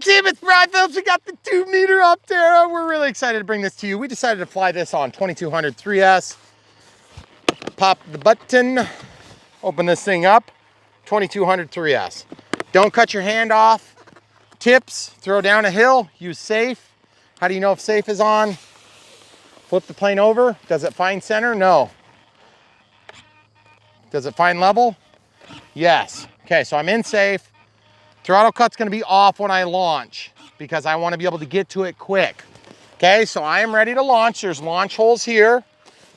team, it's Brian Phillips. We got the 2-meter Opterra. We're really excited to bring this to you. We decided to fly this on 2200 3S. Pop the button, open this thing up, 2200 3S. Don't cut your hand off. Tips, throw down a hill, use safe. How do you know if safe is on? Flip the plane over. Does it find center? No. Does it find level? Yes. Okay, so I'm in safe. Throttle cut's gonna be off when I launch because I wanna be able to get to it quick. Okay, so I am ready to launch. There's launch holes here.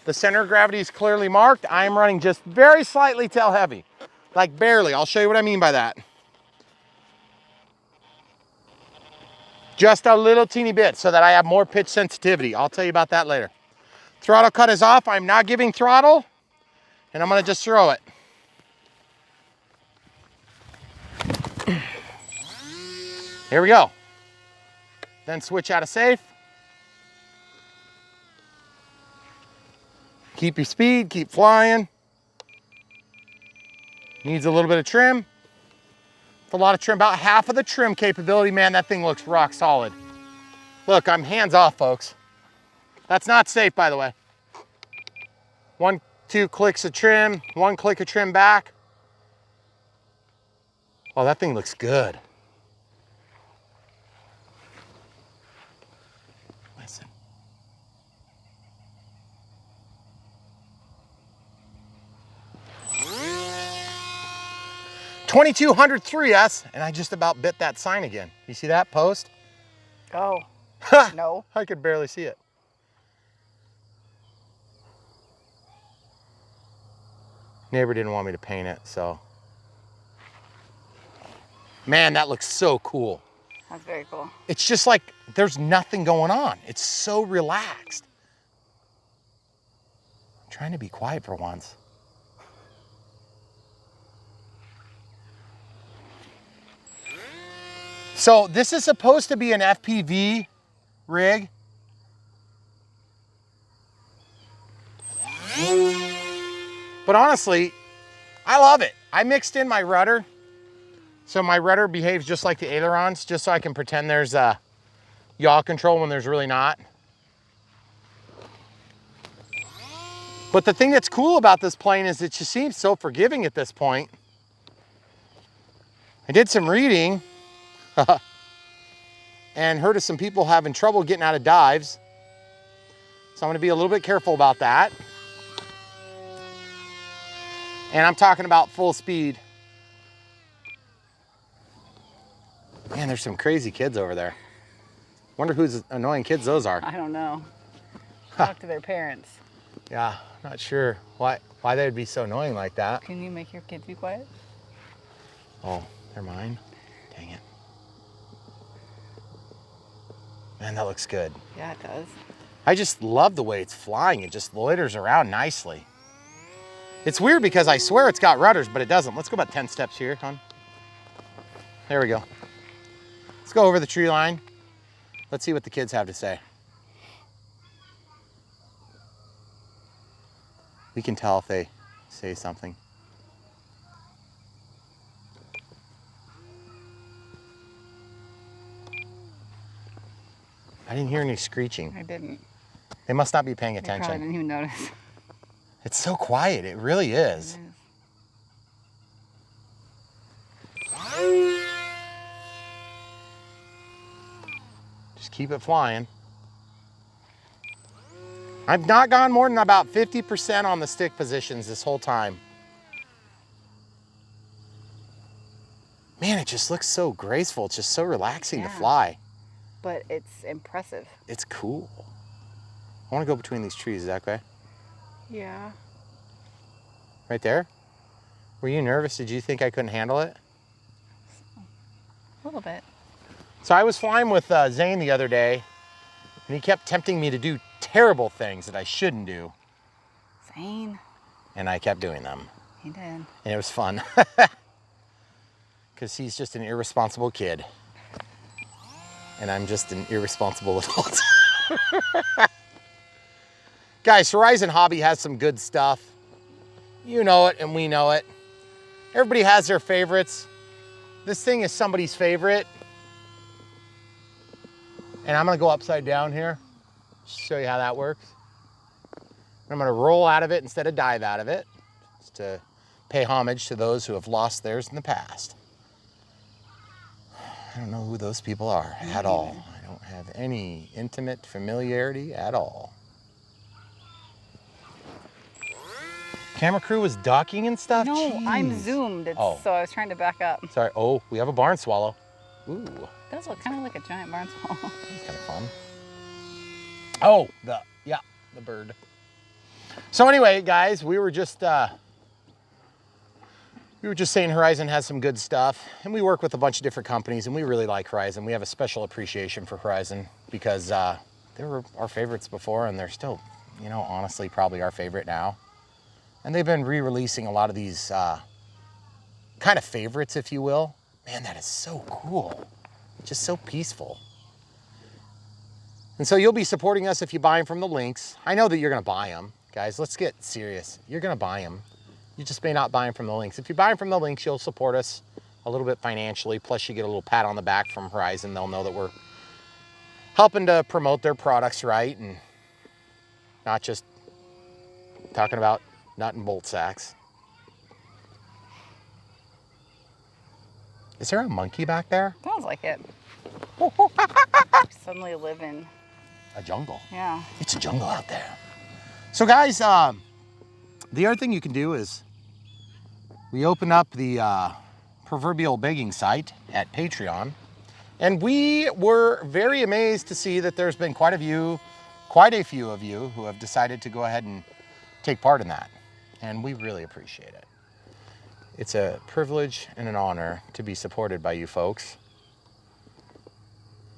The center of gravity is clearly marked. I am running just very slightly tail heavy, like barely. I'll show you what I mean by that. Just a little teeny bit so that I have more pitch sensitivity. I'll tell you about that later. Throttle cut is off. I'm not giving throttle, and I'm gonna just throw it. Here we go. Then switch out of safe. Keep your speed, keep flying. Needs a little bit of trim. It's a lot of trim, about half of the trim capability. Man, that thing looks rock solid. Look, I'm hands off, folks. That's not safe, by the way. 1, 2 clicks of trim, 1 click of trim back. Oh, that thing looks good. Listen. $2,200 3S, and I just about bit that sign again. You see that post? Oh, no. I could barely see it. Neighbor didn't want me to paint it, so. Man, that looks so cool. That's very cool. It's just like there's nothing going on. It's so relaxed. I'm trying to be quiet for once. So this is supposed to be an FPV rig. But honestly, I love it. I mixed in my rudder. So my rudder behaves just like the ailerons, just so I can pretend there's a yaw control when there's really not. But the thing that's cool about this plane is it just seems so forgiving at this point. I did some reading and heard of some people having trouble getting out of dives. So I'm gonna be a little bit careful about that. And I'm talking about full speed. Man, there's some crazy kids over there. Wonder whose annoying kids those are. I don't know. Talk to their parents. Yeah, not sure why they would be so annoying like that. Can you make your kids be quiet? Oh, they're mine? Dang it. Man, that looks good. Yeah, it does. I just love the way it's flying. It just loiters around nicely. It's weird because I swear it's got rudders, but it doesn't. Let's go about 10 steps here, hon. There we go. Let's go over the tree line. Let's see what the kids have to say. We can tell if they say something. I didn't hear any screeching. I didn't. They must not be paying They probably attention. didn't even notice. It's so quiet, it really is. Just keep it flying. I've not gone more than about 50% on the stick positions this whole time. Man, it just looks so graceful. It's just so relaxing to fly. But it's impressive. It's cool. I want to go between these trees, is that okay? Yeah. Right there? Were you nervous? Did you think I couldn't handle it? A little bit. So I was flying with Zane the other day, and he kept tempting me to do terrible things that I shouldn't do. Zane. And I kept doing them. He did. And it was fun. Because he's just an irresponsible kid. And I'm just an irresponsible adult. Guys, Horizon Hobby has some good stuff. You know it and we know it. Everybody has their favorites. This thing is somebody's favorite. And I'm gonna go upside down here, show you how that works. I'm gonna roll out of it instead of dive out of it, just to pay homage to those who have lost theirs in the past. I don't know who those people are at all. I don't have any intimate familiarity at all. Camera crew was ducking and stuff? No, Jeez. I'm zoomed. So I was trying to back up. Sorry. Oh, we have a barn swallow. Ooh. It does look kind of like a giant barn swallow. That's kind of fun. Oh, the bird. So anyway, guys, we were just saying Horizon has some good stuff, and we work with a bunch of different companies, and we really like Horizon. We have a special appreciation for Horizon because they were our favorites before, and they're still, you know, honestly, probably our favorite now. And they've been re-releasing a lot of these kind of favorites, if you will. Man, that is so cool. Just so peaceful. And so you'll be supporting us if you buy them from the links. I know that you're gonna buy them. Guys, let's get serious. You're gonna buy them. You just may not buy them from the links. If you buy them from the links, you'll support us a little bit financially. Plus you get a little pat on the back from Horizon. They'll know that we're helping to promote their products right and not just talking about nut and bolt sacks. Is there a monkey back there? Sounds like it. Suddenly live in a jungle. Yeah. It's a jungle out there. So guys, the other thing you can do is we open up the proverbial begging site at Patreon, and we were very amazed to see that there's been quite a few of you who have decided to go ahead and take part in that, and we really appreciate it. It's a privilege and an honor to be supported by you folks,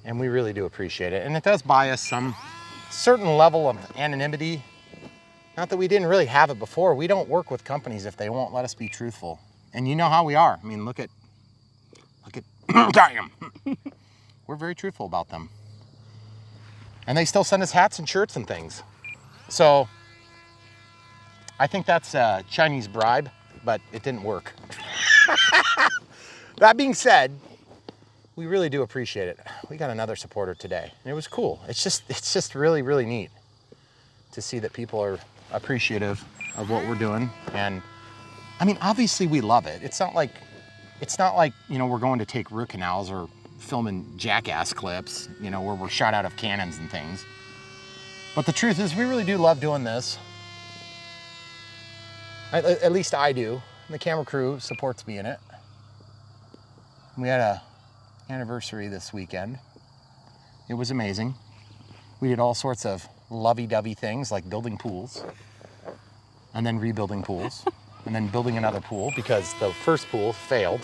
and we really do appreciate it. And it does buy us some certain level of anonymity. Not that we didn't really have it before. We don't work with companies if they won't let us be truthful. And you know how we are. I mean, look at, damn. We're very truthful about them. And they still send us hats and shirts and things. So I think that's a Chinese bribe, but it didn't work. That being said, we really do appreciate it. We got another supporter today, and it was cool. It's just really, really neat to see that people are appreciative of what we're doing. And I mean, obviously we love it. It's not like, you know, we're going to take root canals or filming jackass clips, you know, where we're shot out of cannons and things. But the truth is we really do love doing this. At least I do. And the camera crew supports me in it. We had a anniversary this weekend. It was amazing. We did all sorts of lovey-dovey things like building pools and then rebuilding pools and then building another pool because the first pool failed.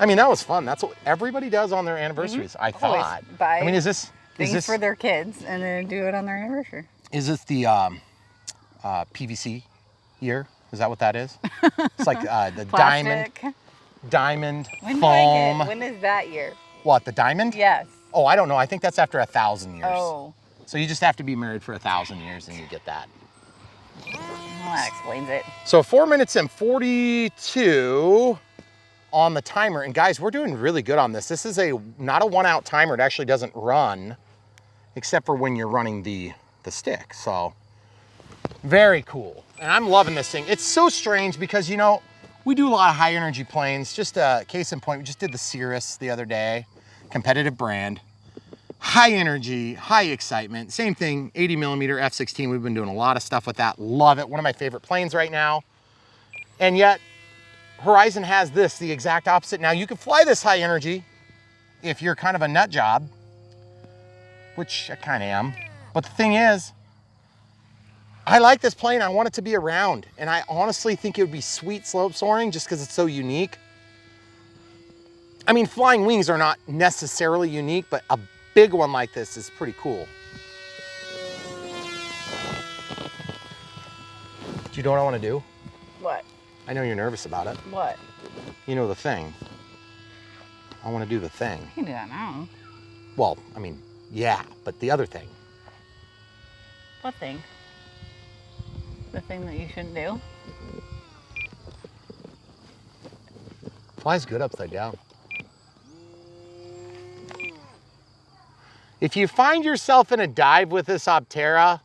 I mean, that was fun. That's what everybody does on their anniversaries, I thought. Buy I mean, is this for their kids and then do it on their anniversary. Is this the PVC year? Is that what that is? It's like the diamond foam. When is that year? What, the diamond? Yes. Oh, I don't know. I think that's after 1,000 years. Oh. So you just have to be married for 1,000 years and you get that. Well, that explains it. So 4 minutes and 42 on the timer. And guys, we're doing really good on this. This is not a 1 out timer. It actually doesn't run except for when you're running the stick. So very cool. And I'm loving this thing. It's so strange because, you know, we do a lot of high energy planes. Just a case in point, we just did the Cirrus the other day, competitive brand. High energy, high excitement. Same thing, 80 millimeter F-16. We've been doing a lot of stuff with that. Love it. One of my favorite planes right now. And yet, Horizon has this, the exact opposite. Now, you can fly this high energy if you're kind of a nut job, which I kind of am. But the thing is, I like this plane. I want it to be around. And I honestly think it would be sweet slope soaring just because it's so unique. I mean, flying wings are not necessarily unique, but a big one like this is pretty cool. Do you know what I want to do? What? I know you're nervous about it. What? You know the thing. I want to do the thing. You can do that now. Well, I mean, yeah, but the other thing. What thing? The thing that you shouldn't do? Flies good upside down. If you find yourself in a dive with this Opterra,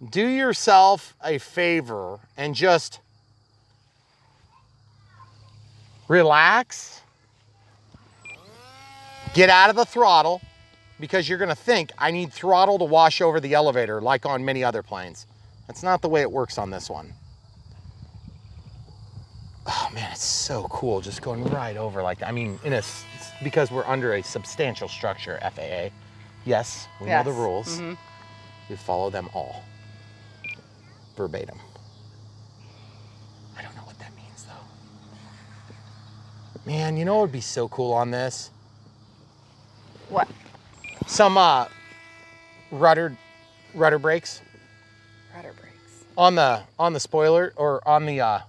do yourself a favor and just relax, get out of the throttle, because you're gonna think, I need throttle to wash over the elevator like on many other planes. That's not the way it works on this one. Oh man, it's so cool just going right over like that. I mean, because we're under a substantial structure, FAA. Yes, we know the rules. We follow them all. Verbatim. I don't know what that means though. Man, you know what would be so cool on this? What? Some rudder brakes. Rudder brakes. On the spoiler or on the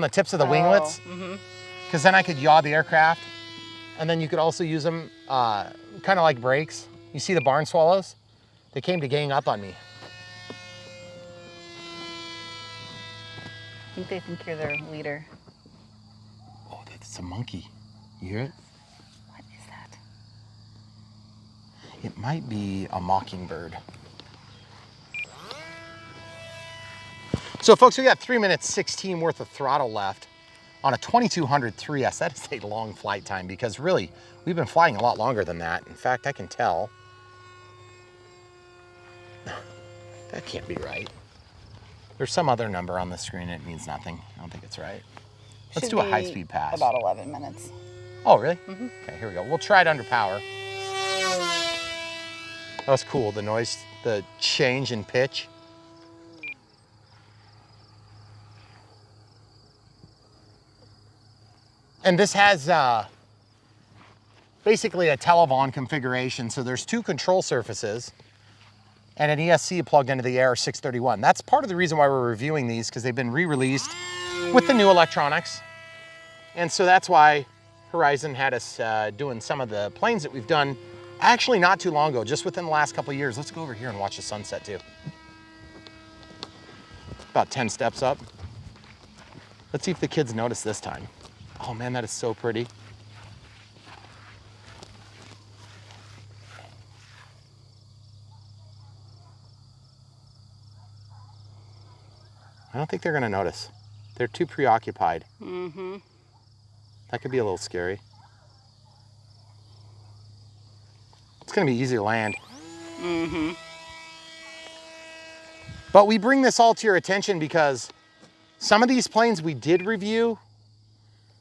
tips of the winglets. Because then I could yaw the aircraft, and then you could also use them kind of like brakes. You see the barn swallows? They came to gang up on me. I think they think you're their leader. Oh, that's a monkey. You hear it? What is that? It might be a mockingbird. So folks, we got 3 minutes 16 worth of throttle left on a 2200 3S. That is a long flight time because really, we've been flying a lot longer than that. In fact, I can tell. That can't be right. There's some other number on the screen and it means nothing. I don't think it's right. Let's do a high-speed pass. About 11 minutes. Oh, really? Okay, here we go. We'll try it under power. That was cool, the noise, the change in pitch. And this has basically a Televon configuration. So there's two control surfaces and an ESC plugged into the AR631. That's part of the reason why we're reviewing these, because they've been re-released with the new electronics. And so that's why Horizon had us doing some of the planes that we've done actually not too long ago, just within the last couple of years. Let's go over here and watch the sunset too. About 10 steps up. Let's see if the kids notice this time. Oh man, that is so pretty. I don't think they're gonna notice. They're too preoccupied. That could be a little scary. It's gonna be easy to land. But we bring this all to your attention because some of these planes we did review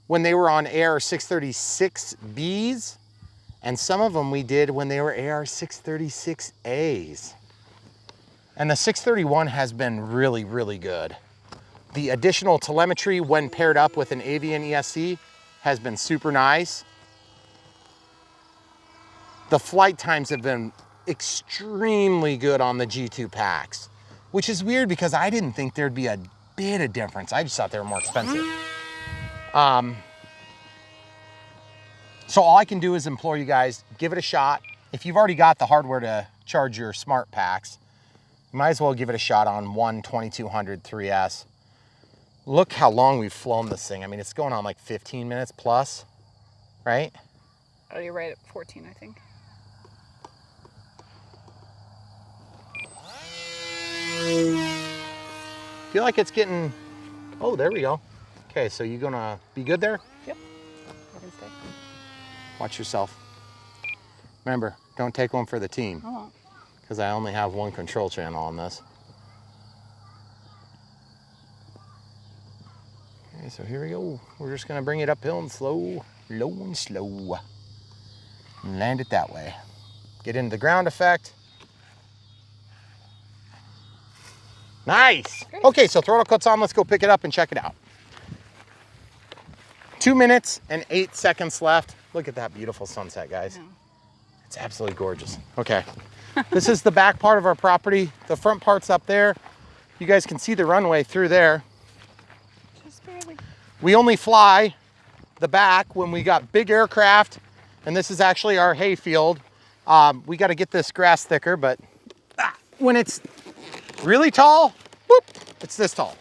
when they were on AR636Bs, and some of them we did when they were AR636As. And the 631 has been really, really good. The additional telemetry when paired up with an Avian ESC has been super nice. The flight times have been extremely good on the G2 packs, which is weird because I didn't think there'd be a bit of difference. I just thought they were more expensive. So all I can do is implore you guys, give it a shot. If you've already got the hardware to charge your smart packs, you might as well give it a shot on one 2200 3S. Look how long we've flown this thing. I mean, it's going on like 15 minutes plus, right? Oh, you're right at 14, I think. Feel like it's getting, oh, there we go. Okay, so you gonna be good there? Yep, I can stay. Watch yourself. Remember, don't take one for the team. I won't. Because I only have one control channel on this. Okay, so here we go. We're just gonna bring it uphill and slow, low and slow. And land it that way. Get into the ground effect. Nice. Okay, so throttle cuts on. Let's go pick it up and check it out. 2 minutes and 8 seconds left. Look at that beautiful sunset, guys. Yeah. It's absolutely gorgeous. Okay, this is the back part of our property. The front part's up there. You guys can see the runway through there. Just barely. We only fly the back when we got big aircraft, and this is actually our hay field. We got to get this grass thicker, but when it's really tall, whoop, it's this tall.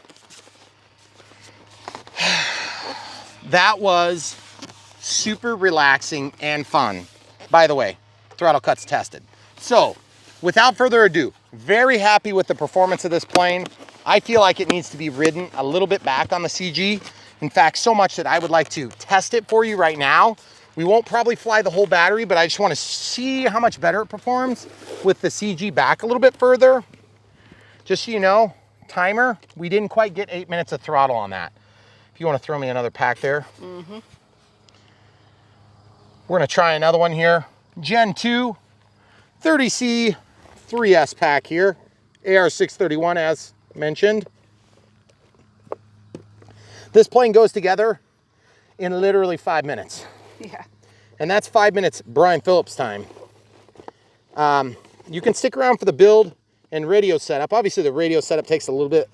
That was super relaxing and fun. by the way, throttle cuts tested. So without further ado, very happy with the performance of this plane. I feel like it needs to be ridden a little bit back on the CG. In fact, so much that I would like to test it for you right now. We won't probably fly the whole battery, but I just want to see how much better it performs with the CG back a little bit further. Just so you know, timer, we didn't quite get 8 minutes of throttle on that. If you want to throw me another pack there. Mm-hmm. We're going to try another one here. Gen 2, 30C 3S pack here. AR631 as mentioned. This plane goes together in literally 5 minutes. Yeah. And that's 5 minutes Brian Phillips time. You can stick around for the build and radio setup. Obviously the radio setup takes a little bit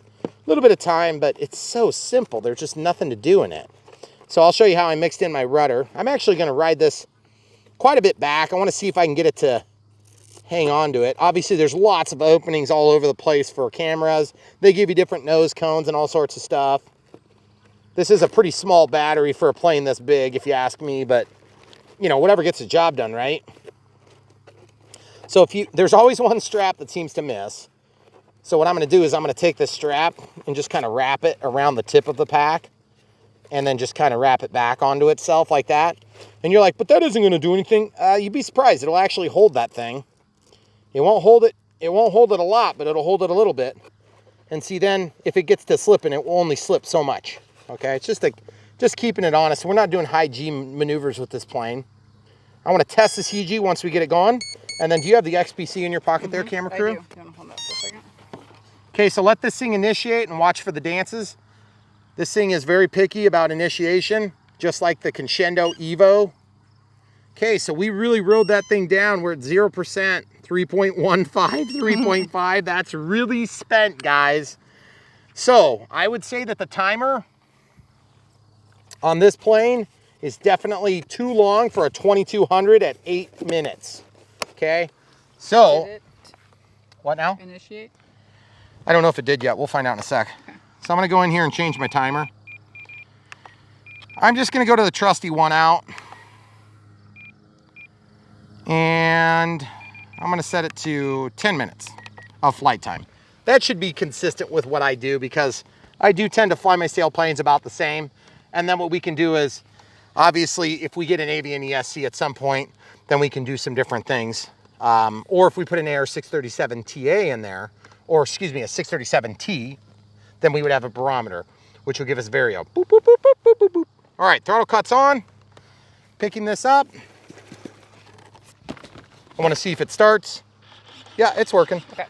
of time, but it's so simple. There's just nothing to do in it. So I'll show you how I mixed in my rudder. I'm actually going to ride this quite a bit back. I want to see if I can get it to hang on to it. Obviously there's lots of openings all over the place for cameras. They give you different nose cones and all sorts of stuff. This is a pretty small battery for a plane this big, if you ask me, but you know, whatever gets the job done, right? So there's always one strap that seems to miss. So what I'm going to do is I'm going to take this strap and just kind of wrap it around the tip of the pack and then just kind of wrap it back onto itself like that. And you're like, but that isn't going to do anything. You'd be surprised. It'll actually hold that thing. It won't hold it a lot, but it'll hold it a little bit. And see, then if it gets to slipping, it will only slip so much. Okay, it's just keeping it honest. We're not doing high G maneuvers with this plane. I want to test the CG once we get it going. And then do you have the XPC in your pocket there, camera crew? I do. You want to hold that for a second? Okay, so let this thing initiate and watch for the dances. This thing is very picky about initiation, just like the Crescendo Evo. Okay, so we really rode that thing down. We're at 0%, 3.15, 3.5. That's really spent, guys. So I would say that the timer on this plane is definitely too long for a 2200 at 8 minutes. Okay, so what now? Initiate? I don't know if it did yet. We'll find out in a sec. Okay. So I'm gonna go in here and change my timer. I'm just gonna go to the trusty 1 out. And I'm gonna set it to 10 minutes of flight time. That should be consistent with what I do because I do tend to fly my sailplanes about the same. And then what we can do is, obviously, if we get an Avian ESC at some point, then we can do some different things. Or if we put an AR637 TA in there, or excuse me, a 637T, then we would have a barometer, which will give us vario. Boop, boop, boop, boop, boop, boop, boop. All right, throttle cuts on. Picking this up. I want to see if it starts. Yeah, it's working. Okay.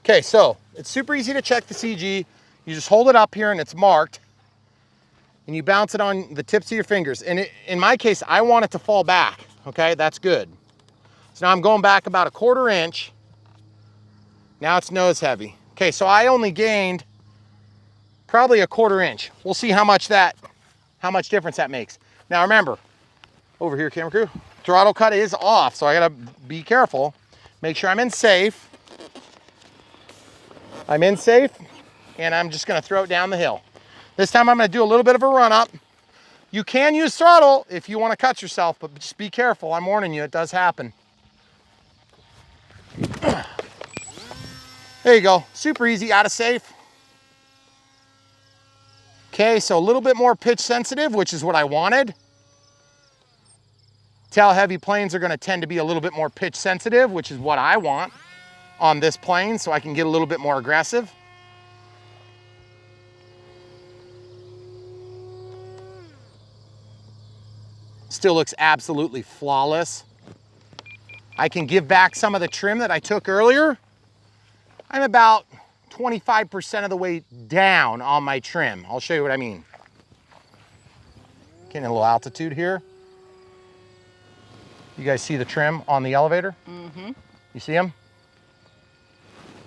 Okay, so it's super easy to check the CG. You just hold it up here and it's marked. And you bounce it on the tips of your fingers. And in my case, I want it to fall back. Okay, that's good. So now I'm going back about a 1/4 inch. Now it's nose heavy. Okay, so I only gained probably a 1/4 inch. We'll see how much difference that makes. Now remember, over here, camera crew, throttle cut is off, so I gotta be careful. Make sure I'm in safe. I'm in safe, and I'm just gonna throw it down the hill. This time I'm gonna do a little bit of a run up. You can use throttle if you wanna cut yourself, but just be careful. I'm warning you, it does happen. There you go, super easy, out of safe. Okay, so a little bit more pitch sensitive, which is what I wanted. Tail heavy planes are gonna tend to be a little bit more pitch sensitive, which is what I want on this plane, so I can get a little bit more aggressive. Still looks absolutely flawless. I can give back some of the trim that I took earlier. I'm about 25% of the way down on my trim. I'll show you what I mean. Getting a little altitude here. You guys see the trim on the elevator? Mm-hmm. You see them?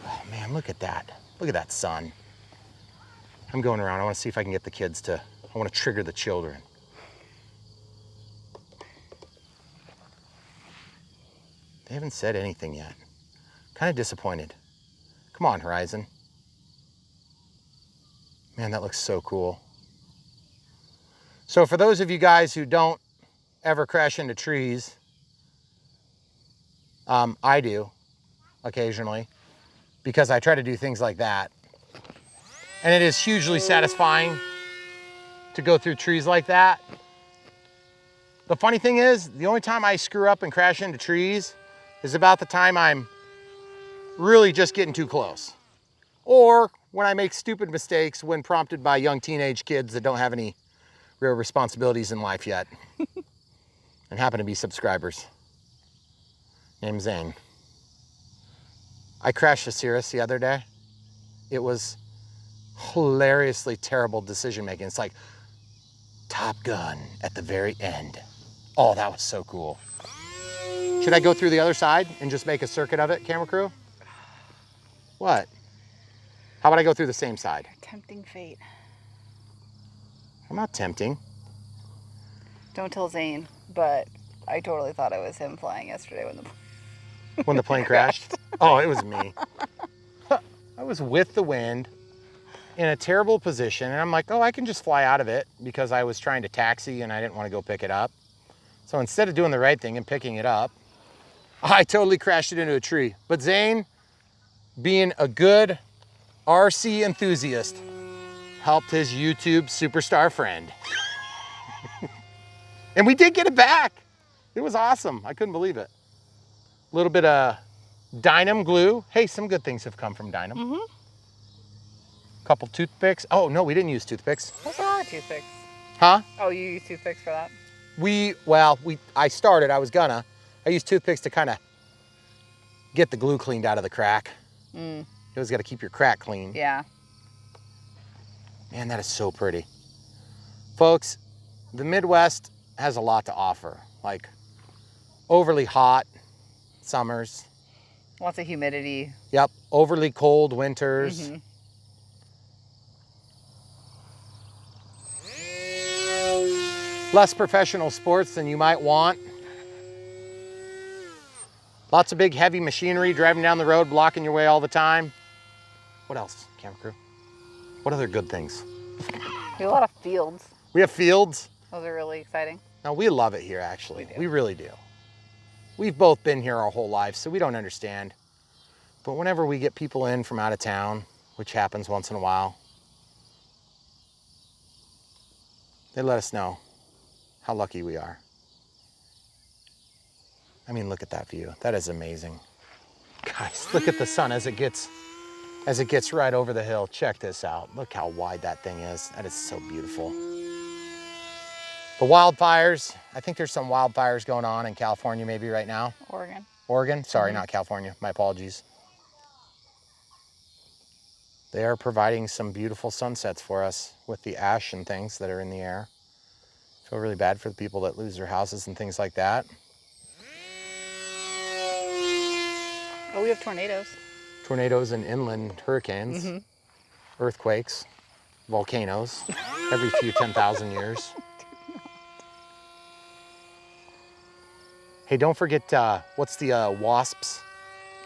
Oh man, look at that. Look at that sun. I'm going around. I want to see if I can get the kids to, I want to trigger the children. They haven't said anything yet. Kind of disappointed. Come on, Horizon. Man, that looks so cool. So for those of you guys who don't ever crash into trees, I do occasionally because I try to do things like that. And it is hugely satisfying to go through trees like that. The funny thing is, the only time I screw up and crash into trees is about the time I'm really just getting too close. Or when I make stupid mistakes when prompted by young teenage kids that don't have any real responsibilities in life yet and happen to be subscribers. Name's Zane. I crashed a Cirrus the other day. It was hilariously terrible decision making. It's like Top Gun at the very end. Oh, that was so cool. Should I go through the other side and just make a circuit of it, camera crew? What? How about I go through the same side? Tempting fate. I'm not tempting. Don't tell Zane, but I totally thought it was him flying yesterday When the plane crashed? Oh, it was me. I was with the wind in a terrible position, and I'm like, oh, I can just fly out of it because I was trying to taxi and I didn't want to go pick it up. So instead of doing the right thing and picking it up, I totally crashed it into a tree. But Zane, being a good RC enthusiast, helped his YouTube superstar friend. And we did get it back. It was awesome. I couldn't believe it. A little bit of Dynam glue. Hey, some good things have come from Dynam. Mm-hmm. Couple toothpicks. Oh, no, we didn't use toothpicks. What's wrong with toothpicks? Huh? Oh, you use toothpicks for that? I used toothpicks to kind of get the glue cleaned out of the crack. You always got to keep your crack clean. Yeah. Man, that is so pretty. Folks, the Midwest has a lot to offer. Like overly hot summers. Lots of humidity. Yep, overly cold winters. Mm-hmm. Less professional sports than you might want. Lots of big heavy machinery driving down the road, blocking your way all the time. What else, camera crew? What other good things? We have a lot of fields. We have fields. Those are really exciting. Now, we love it here, actually. We do. We really do. We've both been here our whole lives, so we don't understand. But whenever we get people in from out of town, which happens once in a while, they let us know how lucky we are. I mean, look at that view. That is amazing. Guys, look at the sun as it gets right over the hill. Check this out. Look how wide that thing is. That is so beautiful. The wildfires, I think there's some wildfires going on in California maybe right now. Oregon? Sorry, not California. My apologies. They are providing some beautiful sunsets for us with the ash and things that are in the air. Feel really bad for the people that lose their houses and things like that. Oh, we have tornadoes. Tornadoes and inland hurricanes, earthquakes, volcanoes, every few 10,000 years. Hey, don't forget, what's the wasps?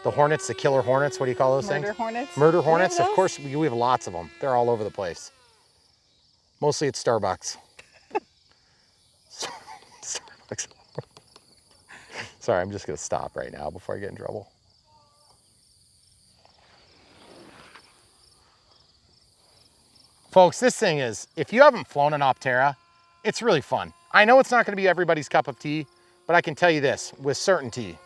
The hornets, the killer hornets, what do you call those things? Murder hornets? Murder hornets, of course, we have lots of them. They're all over the place. Mostly at Starbucks. Starbucks. Sorry, I'm just gonna stop right now before I get in trouble. Folks, this thing is, if you haven't flown an Opterra, it's really fun. I know it's not gonna be everybody's cup of tea, but I can tell you this with certainty.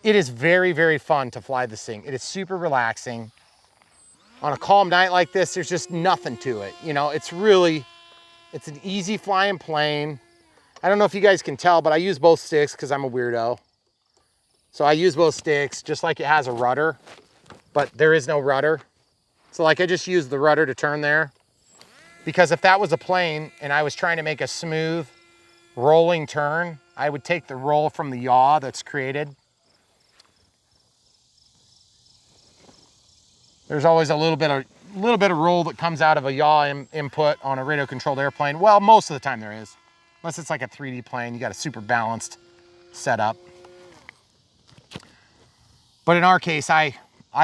It is very, very fun to fly this thing. It is super relaxing. On a calm night like this, there's just nothing to it. You know, it's an easy flying plane. I don't know if you guys can tell, but I use both sticks because I'm a weirdo. So I use both sticks, just like it has a rudder, but there is no rudder. So like I just use the rudder to turn there, because if that was a plane and I was trying to make a smooth rolling turn, I would take the roll from the yaw that's created. There's always a little bit of roll that comes out of a yaw input on a radio controlled airplane. Well, most of the time there is. Unless it's like a 3D plane, you got a super balanced setup. But in our case, I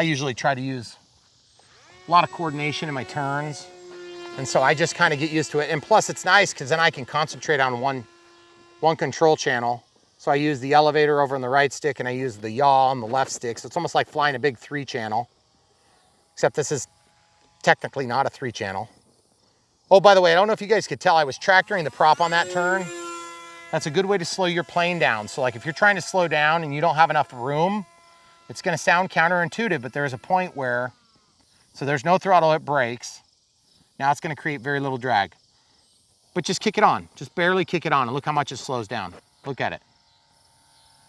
usually try to use a lot of coordination in my turns. And so I just kind of get used to it. And plus it's nice because then I can concentrate on one control channel. So I use the elevator over on the right stick and I use the yaw on the left stick. So it's almost like flying a big 3-channel, except this is technically not a 3-channel. Oh, by the way, I don't know if you guys could tell, I was tractoring the prop on that turn. That's a good way to slow your plane down. So like if you're trying to slow down and you don't have enough room, it's gonna sound counterintuitive, but there's a point where, so there's no throttle, it brakes. Now it's gonna create very little drag. But just kick it on, just barely kick it on and look how much it slows down. Look at it.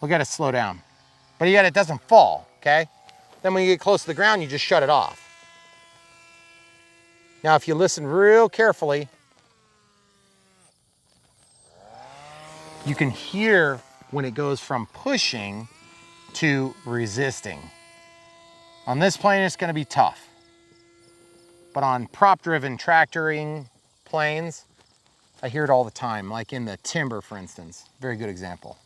Look at it slow down. But yet it doesn't fall, okay? Then when you get close to the ground, you just shut it off. Now if you listen real carefully, you can hear when it goes from pushing to resisting. On this plane, it's gonna be tough. But on prop-driven tractoring planes, I hear it all the time, like in the timber, for instance. Very good example.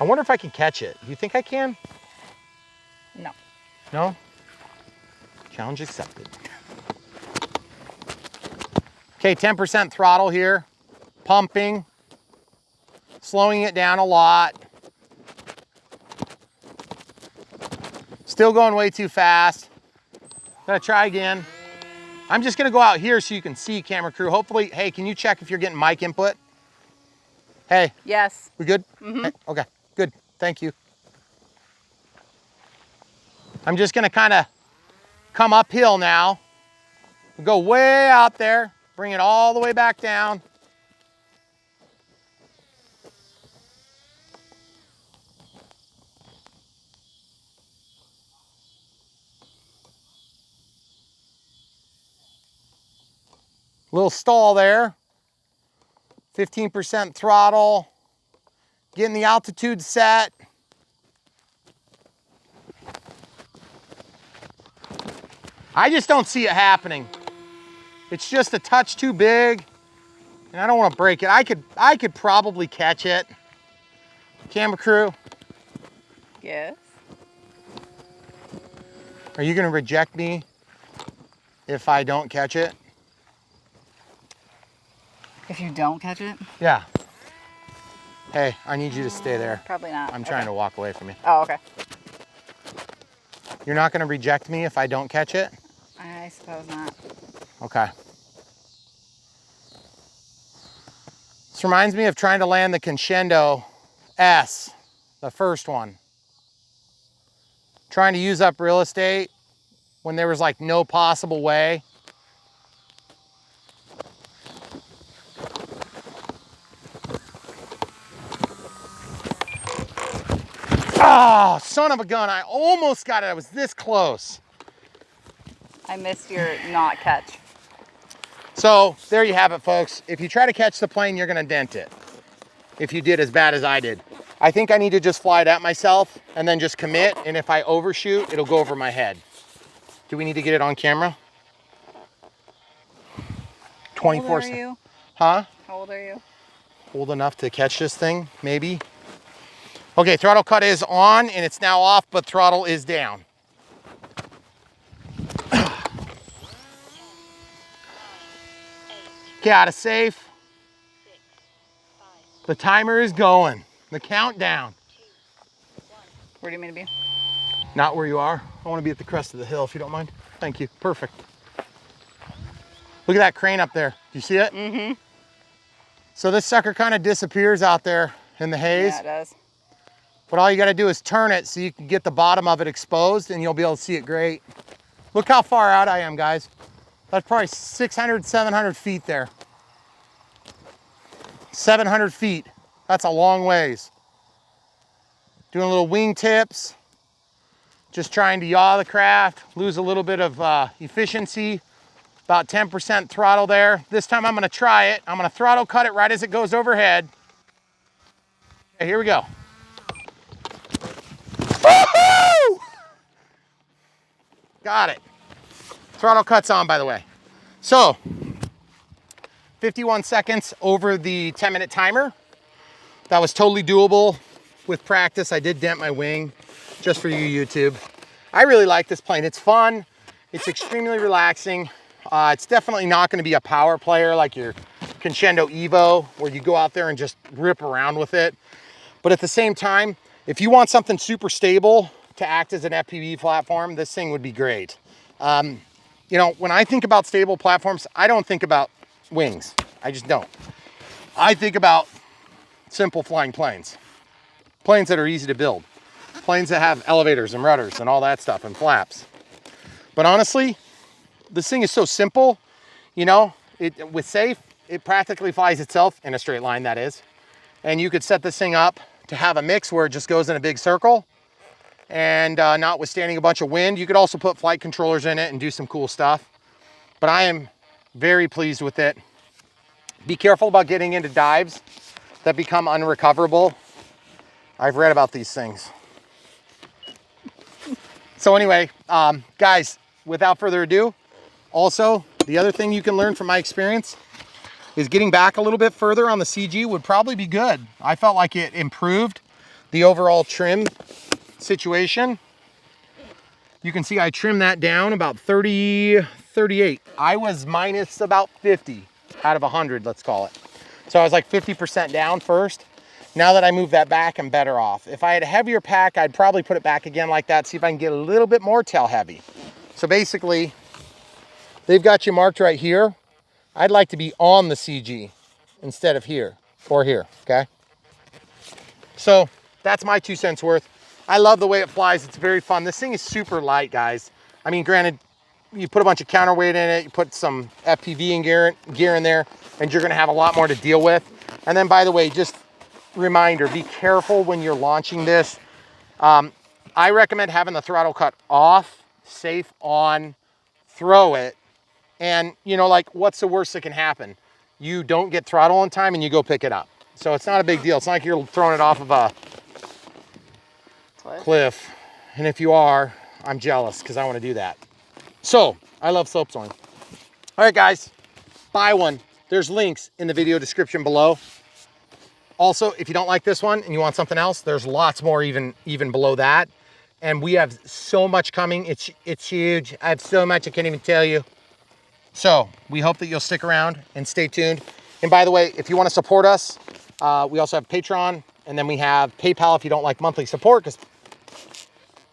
I wonder if I can catch it. Do you think I can? No. No? Challenge accepted. Okay, 10% throttle here, pumping, slowing it down a lot. Still going way too fast. Gonna try again. I'm just gonna go out here so you can see, camera crew. Hopefully, hey, can you check if you're getting mic input? Hey. Yes. We good? Mm-hmm. Hey, okay, good, thank you. I'm just gonna kind of come uphill now. Go way out there, bring it all the way back down. Little stall there. 15% throttle. Getting the altitude set. I just don't see it happening. It's just a touch too big, and I don't want to break it. I could probably catch it. Camera crew, Yes. are you going to reject me if I don't catch it? If you don't catch it? Yeah. Hey, I need you to stay there. Probably not. I'm trying to walk away from you. Oh, okay. You're not going to reject me if I don't catch it? I suppose not. Okay. This reminds me of trying to land the Crescendo S, the first one. Trying to use up real estate when there was like no possible way. Oh, son of a gun, I almost got it. I was this close. I missed your not catch. So there you have it, folks. If you try to catch the plane, you're gonna dent it. If you did as bad as I did. I think I need to just fly it at myself and then just commit. And if I overshoot, it'll go over my head. Do we need to get it on camera? 24. How old are you? Huh? How old are you? Old enough to catch this thing, maybe. Okay, throttle cut is on and it's now off, but throttle is down. Okay, out of safe. The timer is going. The countdown. Where do you mean to be? Not where you are. I want to be at the crest of the hill if you don't mind. Thank you. Perfect. Look at that crane up there. Do you see it? Mm-hmm. So this sucker kind of disappears out there in the haze. Yeah, it does. But all you got to do is turn it so you can get the bottom of it exposed and you'll be able to see it great. Look how far out I am, guys. That's probably 600, 700 feet there. 700 feet. That's a long ways. Doing little wing tips. Just trying to yaw the craft, lose a little bit of efficiency. About 10% throttle there. This time I'm gonna try it. I'm gonna throttle cut it right as it goes overhead. Okay, here we go. Woohoo! Got it. Throttle cut's on, by the way. So, 51 seconds over the 10-minute timer. That was totally doable with practice. I did dent my wing just for you, YouTube. I really like this plane. It's fun. It's extremely relaxing. It's definitely not going to be a power player like your Crescendo Evo, where you go out there and just rip around with it. But at the same time, if you want something super stable to act as an FPV platform, this thing would be great. You know, when I think about stable platforms, I don't think about wings. I just don't. I think about simple flying planes. Planes that are easy to build. Planes that have elevators and rudders and all that stuff and flaps. But honestly, this thing is so simple, you know, with safe, it practically flies itself in a straight line, that is. And you could set this thing up to have a mix where it just goes in a big circle and notwithstanding a bunch of wind. You could also put flight controllers in it and do some cool stuff. But I am very pleased with it. Be careful about getting into dives that become unrecoverable. I've read about these things. So anyway, guys, without further ado, also, the other thing you can learn from my experience is getting back a little bit further on the CG would probably be good. I felt like it improved the overall trim situation. You can see I trimmed that down about 30, 38. I was minus about 50 out of 100, let's call it. So I was like 50% down first. Now that I moved that back, I'm better off. If I had a heavier pack, I'd probably put it back again like that, see if I can get a little bit more tail heavy. So basically, they've got you marked right here. I'd like to be on the CG instead of here or here, okay? So that's my 2 cents worth. I love the way it flies. It's very fun. This thing is super light, guys. I mean, granted, you put a bunch of counterweight in it, you put some FPV and gear in there, and you're gonna have a lot more to deal with. And then, by the way, just reminder, be careful when you're launching this. I recommend having the throttle cut off, safe on, throw it. And you know, like, what's the worst that can happen? You don't get throttle in time and you go pick it up. So it's not a big deal. It's not like you're throwing it off of a cliff. And if you are, I'm jealous because I want to do that. So I love slope soaring. All right, guys, buy one. There's links in the video description below. Also, if you don't like this one and you want something else, there's lots more even below that. And we have so much coming. It's huge. I have so much I can't even tell you. So we hope that you'll stick around and stay tuned. And by the way, if you want to support us, we also have Patreon, and then we have PayPal if you don't like monthly support, because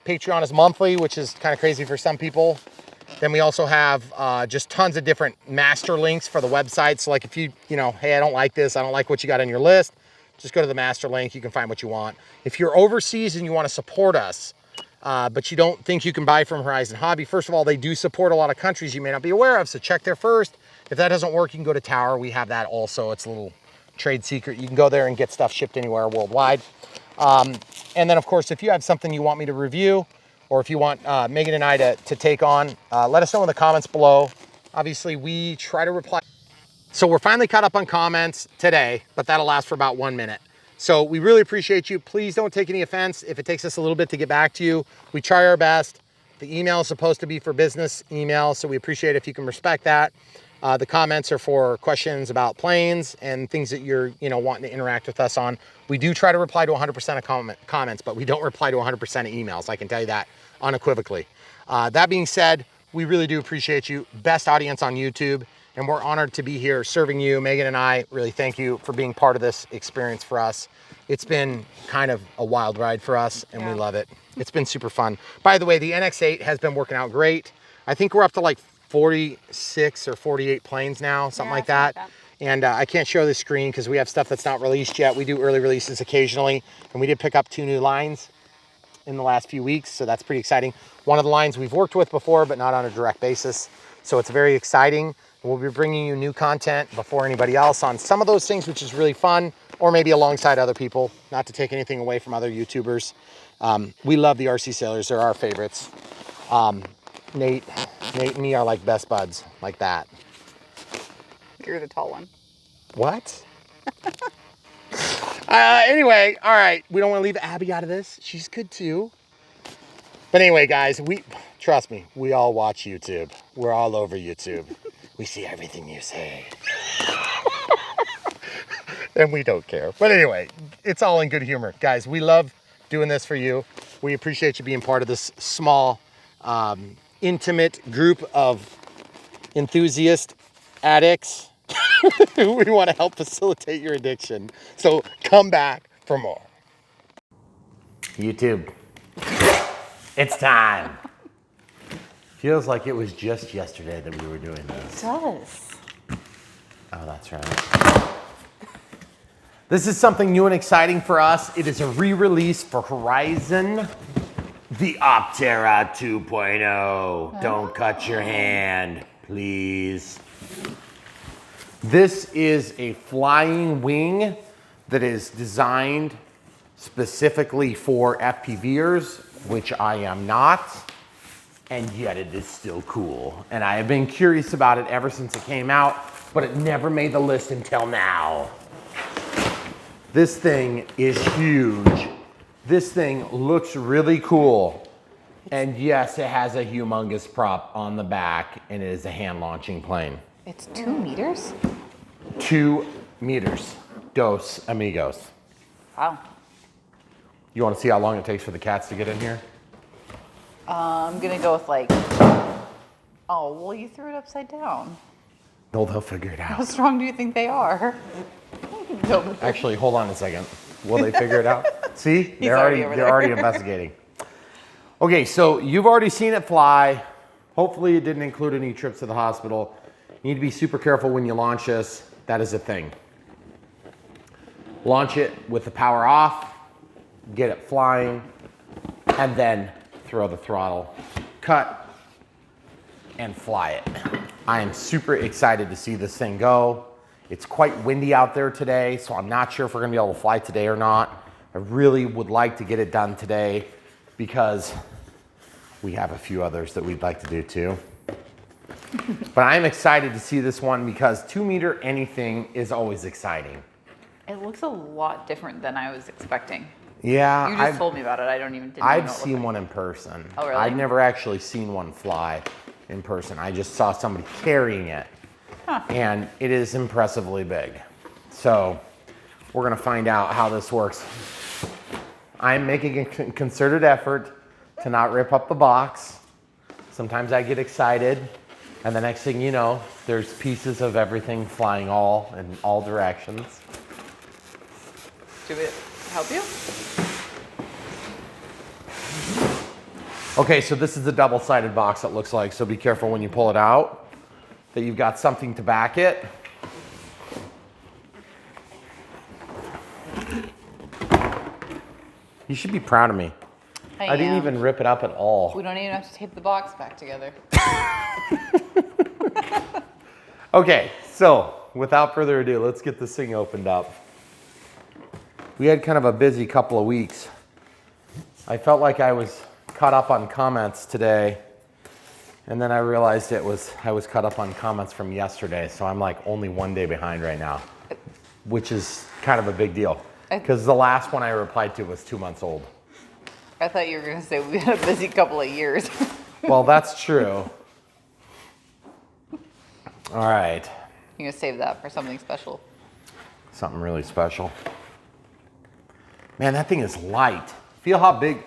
Patreon is monthly, which is kind of crazy for some people. Then we also have just tons of different master links for the website. So like if you know, hey, I don't like this, I don't like what you got on your list, just go to the master link. You can find what you want. If you're overseas and you want to support us, but you don't think you can buy from Horizon Hobby, first of all, they do support a lot of countries you may not be aware of, so check there first. If that doesn't work, you can go to Tower. We have that also. It's a little trade secret. You can go there and get stuff shipped anywhere worldwide. And then, of course, if you have something you want me to review, or if you want Megan and I to take on, let us know in the comments below. Obviously, we try to reply. So we're finally caught up on comments today, but that'll last for about 1 minute. So we really appreciate you. Please don't take any offense if it takes us a little bit to get back to you. We try our best. The email is supposed to be for business email, so we appreciate it if you can respect that. The comments are for questions about planes and things that you're wanting to interact with us on. We do try to reply to 100% of comments, but we don't reply to 100% of emails. I can tell you that unequivocally. That being said, we really do appreciate you. Best audience on YouTube. And we're honored to be here serving you. Megan and I really thank you for being part of this experience for us. It's been kind of a wild ride for us, and we love it. It's been super fun. By the way, the NX8 has been working out great. I think we're up to like 46 or 48 planes now, something like that. And I can't show the screen because we have stuff that's not released yet. We do early releases occasionally, and we did pick up 2 new lines in the last few weeks, so that's pretty exciting. One of the lines we've worked with before, but not on a direct basis. So it's very exciting. We'll be bringing you new content before anybody else on some of those things, which is really fun, or maybe alongside other people, not to take anything away from other YouTubers. We love the RC Sailors. They're our favorites. Nate and me are like best buds, like that. You're the tall one. What? Anyway, all right. We don't want to leave Abby out of this. She's good too. But anyway, guys, trust me, we all watch YouTube. We're all over YouTube. We see everything you say. And we don't care. But anyway, it's all in good humor. Guys, we love doing this for you. We appreciate you being part of this small, intimate group of enthusiast addicts We want to help facilitate your addiction. So come back for more. YouTube, it's time. Feels like it was just yesterday that we were doing this. It does. Oh, that's right. This is something new and exciting for us. It is a re-release for Horizon, the Opterra 2.0. Don't cut your hand, please. This is a flying wing that is designed specifically for FPVers, which I am not, and yet it is still cool. And I have been curious about it ever since it came out, but it never made the list until now. This thing is huge. This thing looks really cool. And yes, it has a humongous prop on the back, and it is a hand launching plane. It's 2 meters? 2 meters. Dos amigos. Wow. You want to see how long it takes for the cats to get in here? I'm gonna go with like, oh, well, you threw it upside down. No, they'll figure it How out. strong do you think they are? No. Actually, hold on a second. Will they figure it out? See, they're already over there. already investigating. Okay, so you've already seen it fly. Hopefully it didn't include any trips to the hospital. You need to be super careful when you launch this. That is a thing. Launch it with the power off, get it flying, and then throw the throttle, cut, and fly it. I am super excited to see this thing go. It's quite windy out there today, so I'm not sure if we're gonna be able to fly today or not. I really would like to get it done today because we have a few others that we'd like to do too. But I'm excited to see this one because 2 meter anything is always exciting. It looks a lot different than I was expecting. Yeah, You just told me about it. I didn't even know I've what it seen looked one in person. Oh, really? I've never actually seen one fly in person. I just saw somebody carrying it. Huh. And it is impressively big. So we're gonna find out how this works. I'm making a concerted effort to not rip up the box. Sometimes I get excited, and the next thing you know, there's pieces of everything flying in all directions. Do it help you? Okay, so this is the double-sided box, it looks like, so be careful when you pull it out, that you've got something to back it. You should be proud of me. I didn't even rip it up at all. We don't even have to tape the box back together. Okay, so without further ado, let's get this thing opened up. We had kind of a busy couple of weeks. I felt like I was caught up on comments today, and then I realized I was caught up on comments from yesterday, so I'm like only 1 day behind right now, which is kind of a big deal because the last one I replied to was 2 months old. I thought you were going to say we had a busy couple of years. Well, that's true. All right. You're going to save that for something special. Something really special. Man, that thing is light. Feel how big,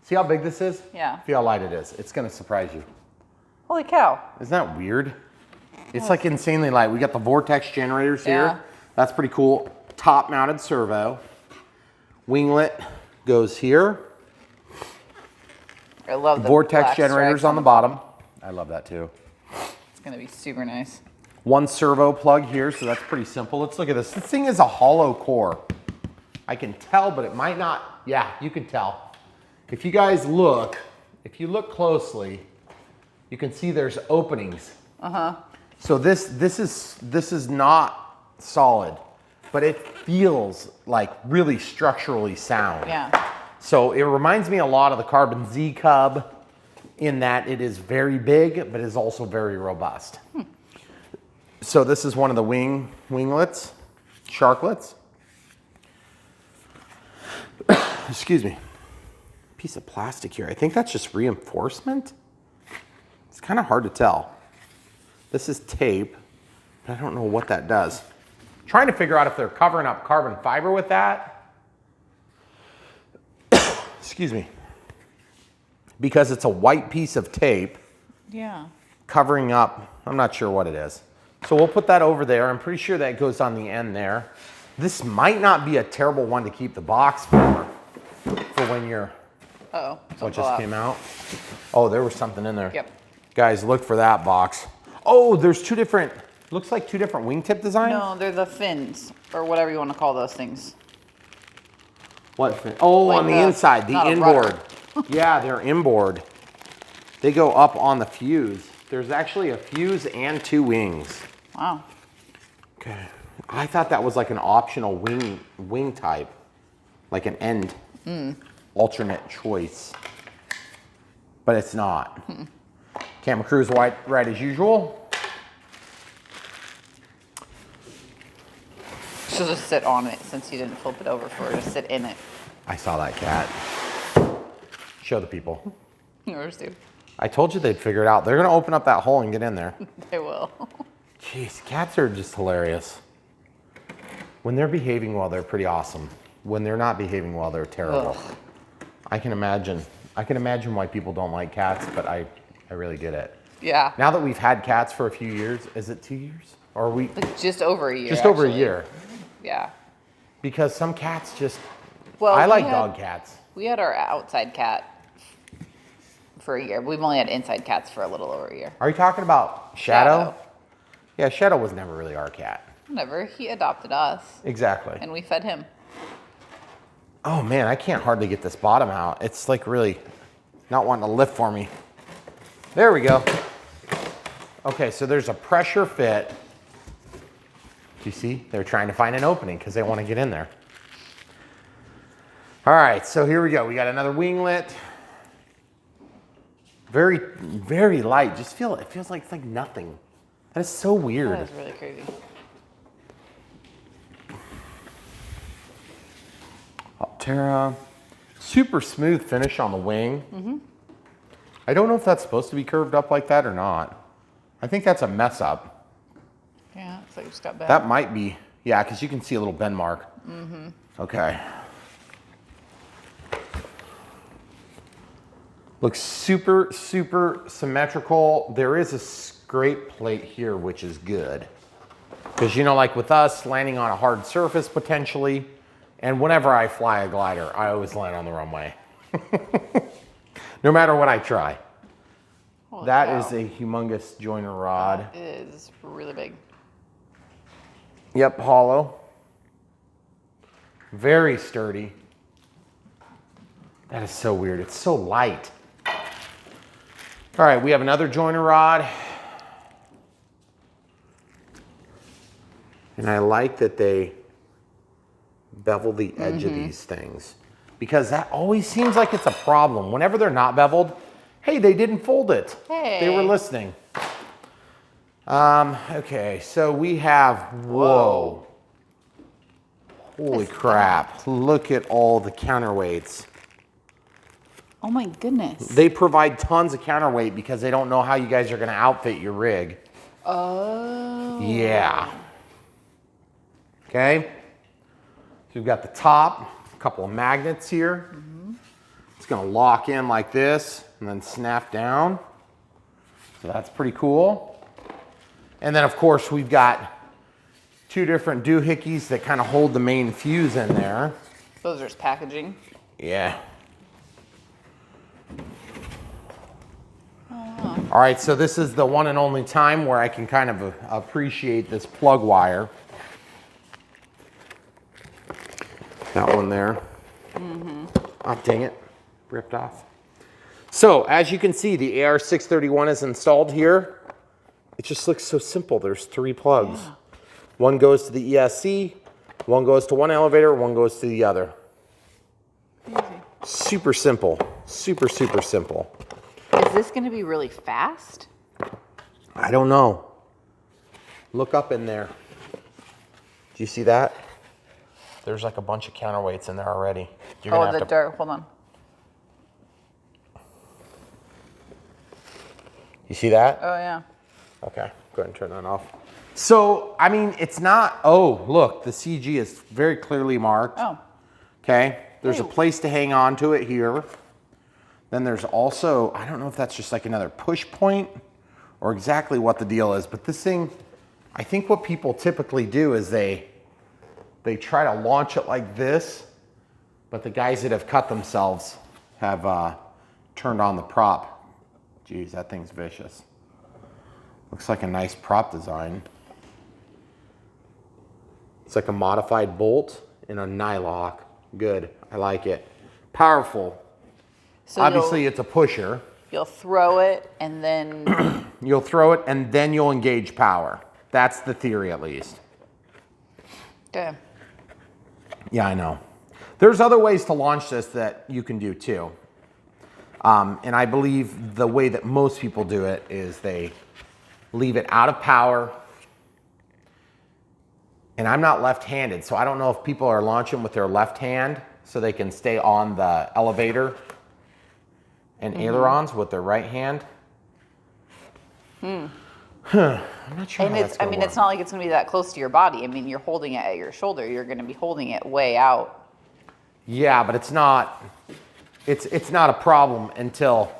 see how big this is? Yeah. Feel how light it is. It's gonna surprise you. Holy cow. Isn't that weird? It's like insanely light. We got the Vortex Generators here. Yeah. That's pretty cool. Top mounted servo. Winglet goes here. I love the Vortex black Generators stripes on the bottom. I love that too. It's going to be super nice. One servo plug here, so that's pretty simple. Let's look at this. This thing is a hollow core. I can tell, but it might not. Yeah, you can tell. If you guys look, if you look closely, you can see there's openings. So this is not solid, but it feels like really structurally sound. Yeah. So it reminds me a lot of the Carbon Z Cub in that it is very big, but is also very robust. So this is one of the winglets, sharklets. Excuse me. Piece of plastic here. I think that's just reinforcement. It's kind of hard to tell. This is tape, but I don't know what that does. Trying to figure out if they're covering up carbon fiber with that. Excuse me. Because it's a white piece of tape Yeah. covering up, I'm not sure what it is, So we'll put that over there. I'm pretty sure that goes on the end there. This might not be a terrible one to keep the box for when you're... Uh-oh. What just came out? Oh, there was something in there. Yep. Guys, look for that box. Oh, there's two different, looks like two different wingtip designs? No, they're the fins, or whatever you want to call those things. What fin? Oh, Like on the inside, the inboard. rudder. Yeah, they're inboard. They go up on the fuse. There's actually a fuse and two wings. Wow. Okay. I thought that was like an optional wing type, like an end alternate choice, but it's not. Camera crew's right as usual. She'll just sit on it since you didn't flip it over for her to sit in it. I saw that cat. Show the people. Yours do. I told you they'd figure it out. They're gonna open up that hole and get in there. They will. Jeez, cats are just hilarious. When they're behaving well, they're pretty awesome. When they're not behaving well, they're terrible. Ugh. I can imagine why people don't like cats, but I really get it. Yeah. Now that we've had cats for a few years, is it 2 years? Or are we? Like just over a year. Just over a actually. year. Yeah. Because some cats just, Well, I like dog cats. We had our outside cat for a year. We've only had inside cats for a little over a year. Are you talking about Shadow? Yeah, Shadow was never really our cat. Never. He adopted us. Exactly. And we fed him. Oh man, I can't hardly get this bottom out. It's like really not wanting to lift for me. There we go. Okay, so there's a pressure fit. Do you see? They're trying to find an opening because they want to get in there. All right, so here we go. We got another winglet. Very, very light. Just it feels like it's like nothing. That is so weird. That is really crazy. Opterra. Super smooth finish on the wing. I don't know if that's supposed to be curved up like that or not. I think that's a mess up. Yeah, it's like just got bent. That might be, yeah, because you can see a little bend mark. Okay. Looks super, super symmetrical. There is a scrape plate here, which is good. Because, you know, like with us, landing on a hard surface potentially, and whenever I fly a glider, I always land on the runway. No matter what I try. Holy That cow. is a humongous joiner rod. It is really big. Yep, hollow. Very sturdy. That is so weird. It's so light. All right, we have another joiner rod. And I like that they bevel the edge of these things, because that always seems like it's a problem. Whenever they're not beveled, hey, they didn't fold it. Hey. They were listening. Okay, so we have, whoa. Holy crap. Look at all the counterweights. Oh my goodness. They provide tons of counterweight because they don't know how you guys are gonna outfit your rig. Oh. Yeah. Okay. So we've got the top, a couple of magnets here. It's gonna lock in like this and then snap down. So that's pretty cool. And then of course we've got two different doohickeys that kind of hold the main fuse in there. Those are just packaging. Yeah. All right, so this is the one and only time where I can kind of appreciate this plug wire. That one there. Oh, dang it, ripped off. So as you can see, the AR631 is installed here. It just looks so simple. There's 3 plugs. Yeah. One goes to the ESC, one goes to one elevator, one goes to the other. Easy. Super simple, super, super simple. Is this going to be really fast? I don't know. Look up in there. Do you see that? There's like a bunch of counterweights in there already. You're gonna have to... dirt. Hold on. You see that? Oh, yeah. Okay, go ahead and turn that off. So, I mean, it's not... Oh, look, the CG is very clearly marked. Oh. Okay, there's a place to hang on to it here. Then there's also, I don't know if that's just like another push point or exactly what the deal is, but this thing I think what people typically do is they try to launch it like this, but the guys that have cut themselves have turned on the prop. Geez, that thing's vicious. Looks like a nice prop design. It's like a modified bolt in a nylock. Good, I like it. Powerful. So obviously it's a pusher. You'll throw it and then... You'll throw it and then you'll engage power. That's the theory at least. Okay. Yeah, I know. There's other ways to launch this that you can do too. And I believe the way that most people do it is they leave it out of power. And I'm not left-handed, so I don't know if people are launching with their left hand so they can stay on the elevator and ailerons with their right hand. Hmm. I'm not sure. And it's, I mean, it's not like it's going to be that close to your body. I mean, you're holding it at your shoulder. You're going to be holding it way out. Yeah, but it's not. It's not a problem until.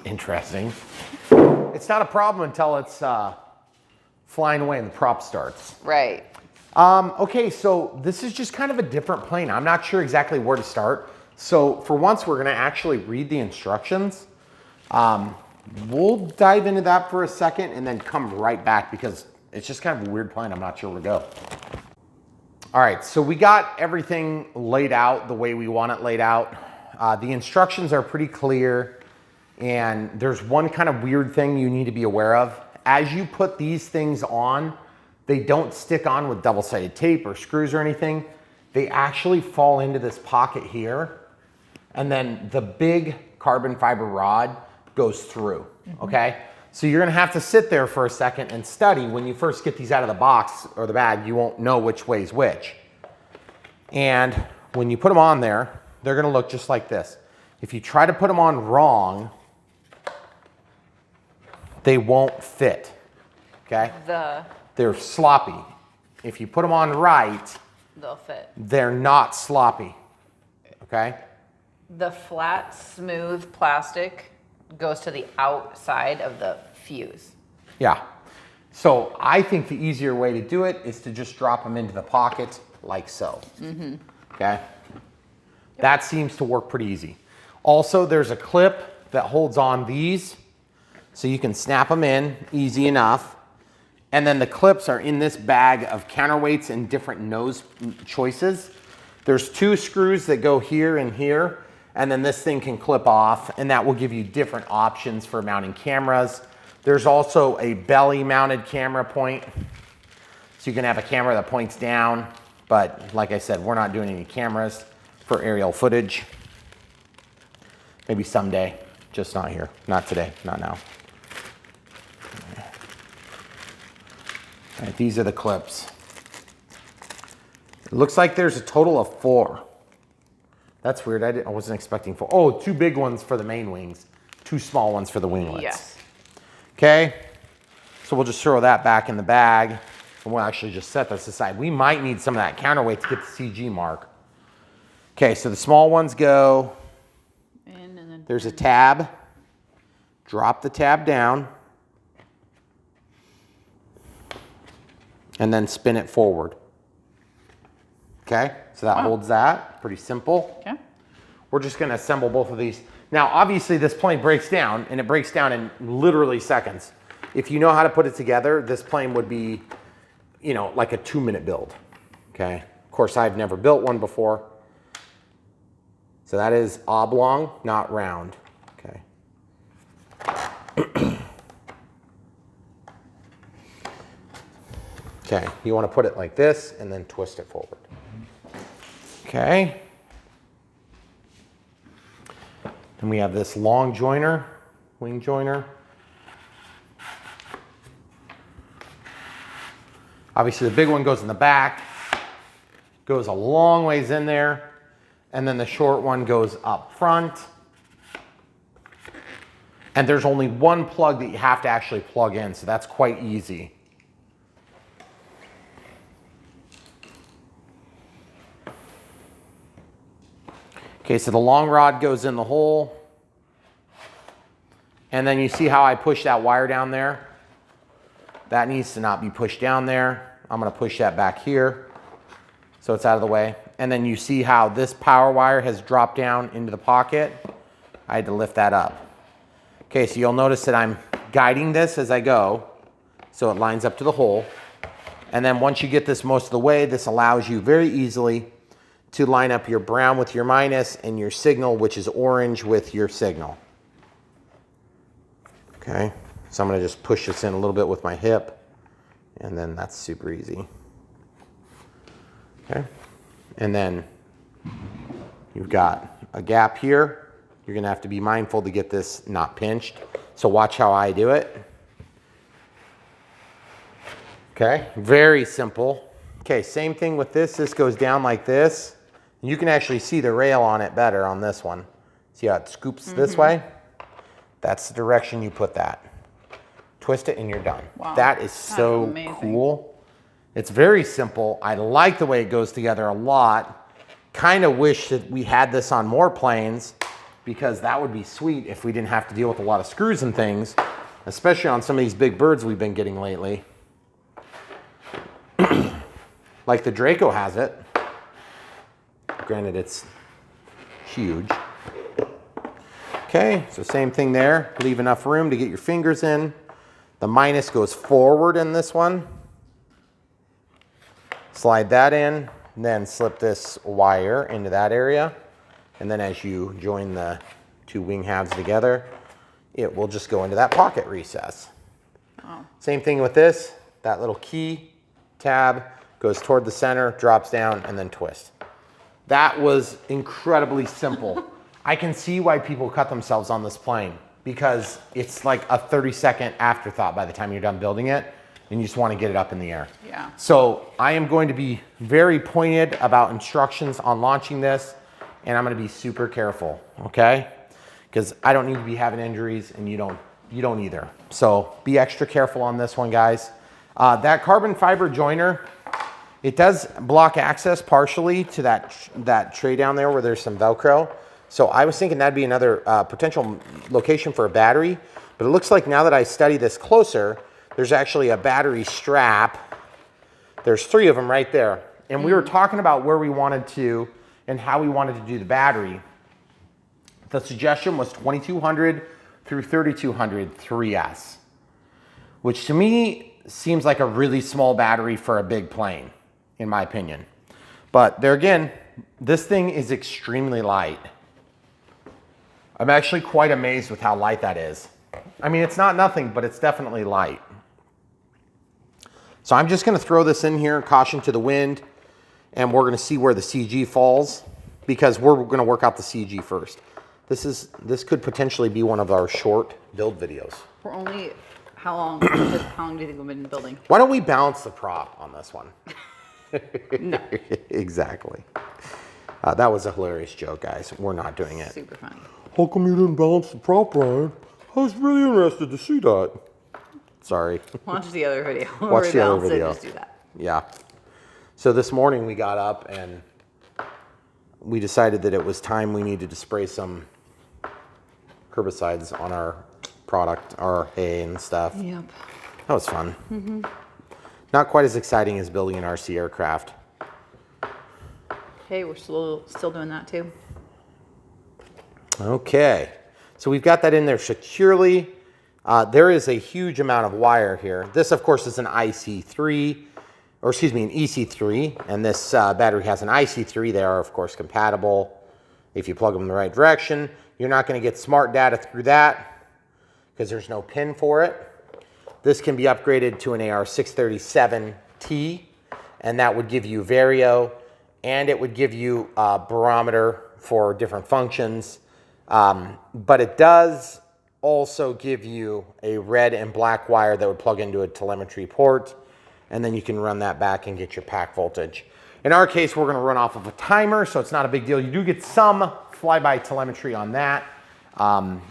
Interesting. It's not a problem until it's flying away and the prop starts. Right. Okay, so this is just kind of a different plane. I'm not sure exactly where to start. So for once, we're gonna actually read the instructions. We'll dive into that for a second and then come right back because it's just kind of a weird plane. I'm not sure where to go. All right, so we got everything laid out the way we want it laid out. The instructions are pretty clear, and there's one kind of weird thing you need to be aware of. As you put these things on, they don't stick on with double-sided tape or screws or anything. They actually fall into this pocket here, and then the big carbon fiber rod goes through, okay? So you're gonna have to sit there for a second and study. When you first get these out of the box or the bag, you won't know which way's which. And when you put them on there, they're gonna look just like this. If you try to put them on wrong, they won't fit, okay? They're sloppy. If you put them on right, they'll fit. They're not sloppy, okay? The flat, smooth plastic goes to the outside of the fuse. Yeah. So I think the easier way to do it is to just drop them into the pocket like so, okay? That seems to work pretty easy. Also, there's a clip that holds on these, so you can snap them in easy enough. And then the clips are in this bag of counterweights and different nose choices. There's 2 screws that go here and here, and then this thing can clip off, and that will give you different options for mounting cameras. There's also a belly mounted camera point. So you can have a camera that points down, but like I said, we're not doing any cameras for aerial footage. Maybe someday, just not here, not today, not now. All right, these are the clips. It looks like there's a total of 4. That's weird, I wasn't expecting 4. Oh, 2 big ones for the main wings, 2 small ones for the winglets. Yes. Okay, so we'll just throw that back in the bag and we'll actually just set this aside. We might need some of that counterweight to get the CG mark. Okay, so the small ones go, In and then there's a tab, drop the tab down, and then spin it forward. Okay, so that holds that, pretty simple. Okay. We're just gonna assemble both of these. Now, obviously this plane breaks down, and it breaks down in literally seconds. If you know how to put it together, this plane would be, you know, like a 2-minute build, okay? Of course, I've never built one before. So that is oblong, not round, okay? Okay, you wanna put it like this and then twist it forward. Okay. And we have this long joiner, wing joiner. Obviously the big one goes in the back, goes a long ways in there, and then the short one goes up front. And there's only one plug that you have to actually plug in, so that's quite easy. Okay, so the long rod goes in the hole. And then you see how I push that wire down there? That needs to not be pushed down there. I'm gonna push that back here so it's out of the way. And then you see how this power wire has dropped down into the pocket. I had to lift that up. Okay, so you'll notice that I'm guiding this as I go so it lines up to the hole. And then once you get this most of the way, this allows you very easily to line up your brown with your minus and your signal, which is orange, with your signal. Okay, so I'm gonna just push this in a little bit with my hip, and then that's super easy. Okay, and then you've got a gap here. You're gonna have to be mindful to get this not pinched. So watch how I do it. Okay, very simple. Okay, same thing with this. This goes down like this. You can actually see the rail on it better on this one. See how it scoops this way? That's the direction you put that. Twist it and you're done. Wow. That is so cool. It's very simple. I like the way it goes together a lot. Kind of wish that we had this on more planes, because that would be sweet if we didn't have to deal with a lot of screws and things, especially on some of these big birds we've been getting lately. Like the Draco has it. Granted, it's huge. Okay, so same thing there. Leave enough room to get your fingers in. The minus goes forward in this one. Slide that in, then slip this wire into that area. And then as you join the two wing halves together, it will just go into that pocket recess. Oh. Same thing with this. That little key tab goes toward the center, drops down, and then twist. That was incredibly simple. I can see why people cut themselves on this plane, because it's like a 30-second afterthought by the time you're done building it, and you just want to get it up in the air. Yeah. So I am going to be very pointed about instructions on launching this, and I'm going to be super careful, okay? Because I don't need to be having injuries, and you don't either. So be extra careful on this one, guys. That carbon fiber joiner, it does block access partially to that tray down there where there's some Velcro. So I was thinking that'd be another potential location for a battery, but it looks like now that I study this closer, there's actually a battery strap. There's 3 of them right there. And we were talking about where we wanted to and how we wanted to do the battery. The suggestion was 2200 through 3200 3S, which to me seems like a really small battery for a big plane, in my opinion. But there again, this thing is extremely light. I'm actually quite amazed with how light that is. I mean, it's not nothing, but it's definitely light. So I'm just gonna throw this in here, caution to the wind, and we're gonna see where the CG falls, because we're gonna work out the CG first. This could potentially be one of our short build videos. We're only, how long do you think we've been building? Why don't we balance the prop on this one? No. Exactly. That was a hilarious joke, guys. We're not doing it. Super funny. How come you didn't balance the prop, Brian? I was really interested to see that. Sorry. Watch the other video. Watch the other video. Just do that. Yeah. So this morning we got up and we decided that it was time we needed to spray some herbicides on our product, our hay and stuff. Yep. That was fun. Mm-hmm. Not quite as exciting as building an RC aircraft. Hey, we're still doing that too. Okay, so we've got that in there securely. There is a huge amount of wire here. This, of course, is an IC3, or excuse me, an EC3, and this battery has an IC3. They are, of course, compatible if you plug them in the right direction. You're not going to get smart data through that because there's no pin for it. This can be upgraded to an AR637T, and that would give you Vario, and it would give you a barometer for different functions. But it does also give you a red and black wire that would plug into a telemetry port, and then you can run that back and get your pack voltage. In our case, we're gonna run off of a timer, so it's not a big deal. You do get some flyby telemetry on that,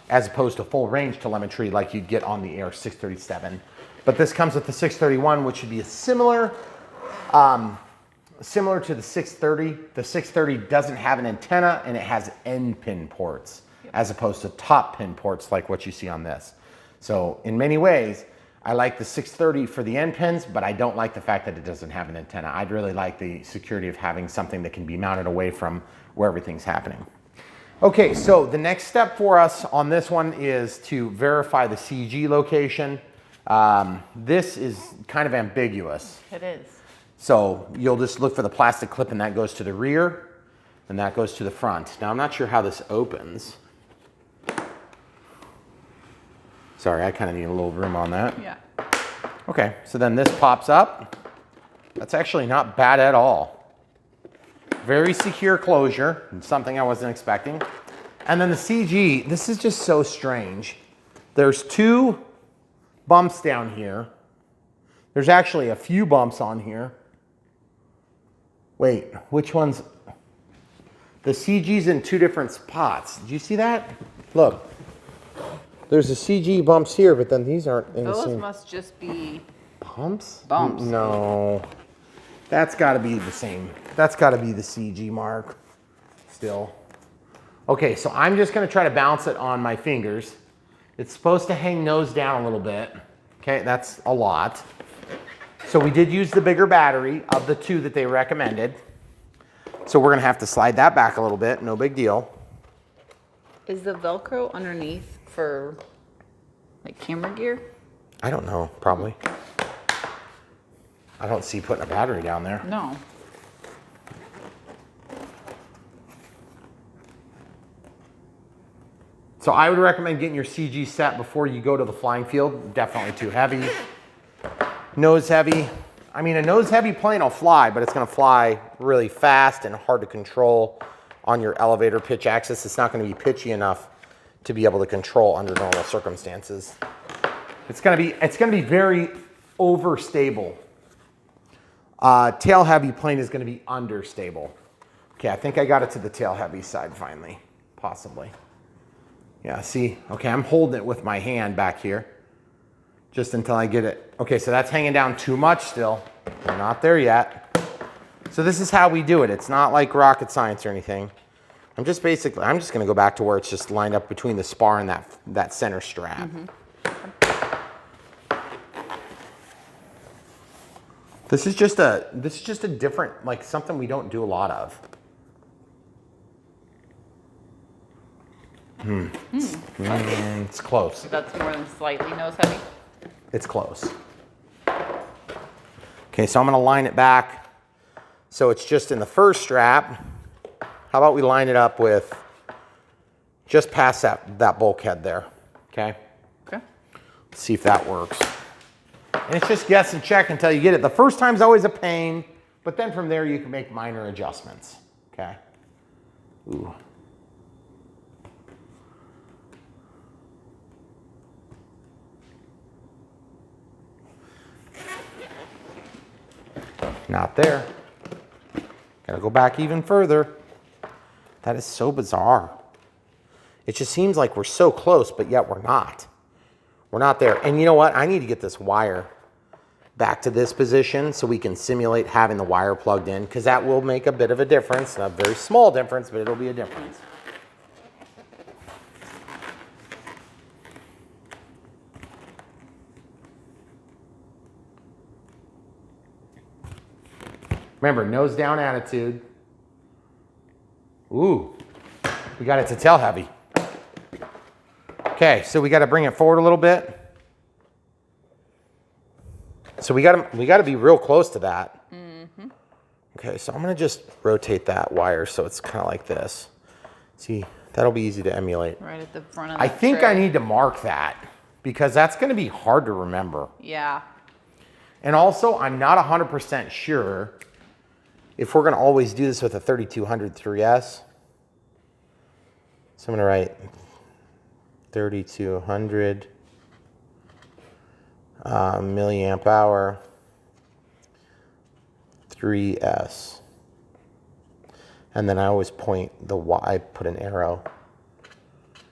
as opposed to full range telemetry like you'd get on the AR637. But this comes with the 631, which would be a similar to the 630. The 630 doesn't have an antenna and it has end pin ports. as opposed to top pin ports like what you see on this. So in many ways, I like the 630 for the end pins, but I don't like the fact that it doesn't have an antenna. I'd really like the security of having something that can be mounted away from where everything's happening. Okay, so the next step for us on this one is to verify the CG location. This is kind of ambiguous. It is. So you'll just look for the plastic clip and that goes to the rear and that goes to the front. Now I'm not sure how this opens. Sorry, I kind of need a little room on that. Yeah. Okay, so then this pops up. That's actually not bad at all. Very secure closure, something I wasn't expecting. And then the CG, this is just so strange. There's 2 bumps down here. There's actually a few bumps on here. Wait, which one's? The CG's in 2 different spots. Did you see that? Look. There's a CG bumps here, but then these aren't in the same. Those must just be bumps? Bumps. No. That's got to be the same. That's got to be the CG mark still. Okay, so I'm just going to try to bounce it on my fingers. It's supposed to hang nose down a little bit. Okay, that's a lot. So we did use the bigger battery of the 2 that they recommended. So we're going to have to slide that back a little bit. No big deal. Is the Velcro underneath for like camera gear? I don't know, probably. I don't see putting a battery down there. No. So I would recommend getting your CG set before you go to the flying field. Definitely too heavy. Nose heavy. I mean, a nose heavy plane will fly, but it's gonna fly really fast and hard to control on your elevator pitch axis. It's not gonna be pitchy enough to be able to control under normal circumstances. It's gonna be very overstable. Tail heavy plane is gonna be understable. Okay, I think I got it to the tail heavy side finally, possibly. Yeah, see, okay, I'm holding it with my hand back here just until I get it. Okay, so that's hanging down too much still. We're not there yet. So this is how we do it. It's not like rocket science or anything. I'm just gonna go back to where it's just lined up between the spar and that center strap. This is just a different, like something we don't do a lot of. It's close. That's more than slightly nose heavy. It's close. Okay, so I'm gonna line it back. So it's just in the first strap. How about we line it up with just past that bulkhead there, okay? Okay. Let's see if that works. And it's just guess and check until you get it. The first time's always a pain, but then from there you can make minor adjustments, okay? Ooh. Not there. Gotta go back even further. That is so bizarre. It just seems like we're so close, but yet we're not. We're not there. And you know what? I need to get this wire back to this position so we can simulate having the wire plugged in, because that will make a bit of a difference. A very small difference, but it'll be a difference. Remember, nose down attitude. Ooh, we got it to tail heavy. Okay, so we got to bring it forward a little bit. So we got to be real close to that. Mm-hmm. Okay, so I'm going to just rotate that wire so it's kind of like this. See, that'll be easy to emulate. Right at the front of the I think tray. I need to mark that because that's going to be hard to remember. Yeah. And also, I'm not 100% sure if we're going to always do this with a 3200 3S. So I'm going to write 3200 milliamp hour 3S. And then I always point I put an arrow.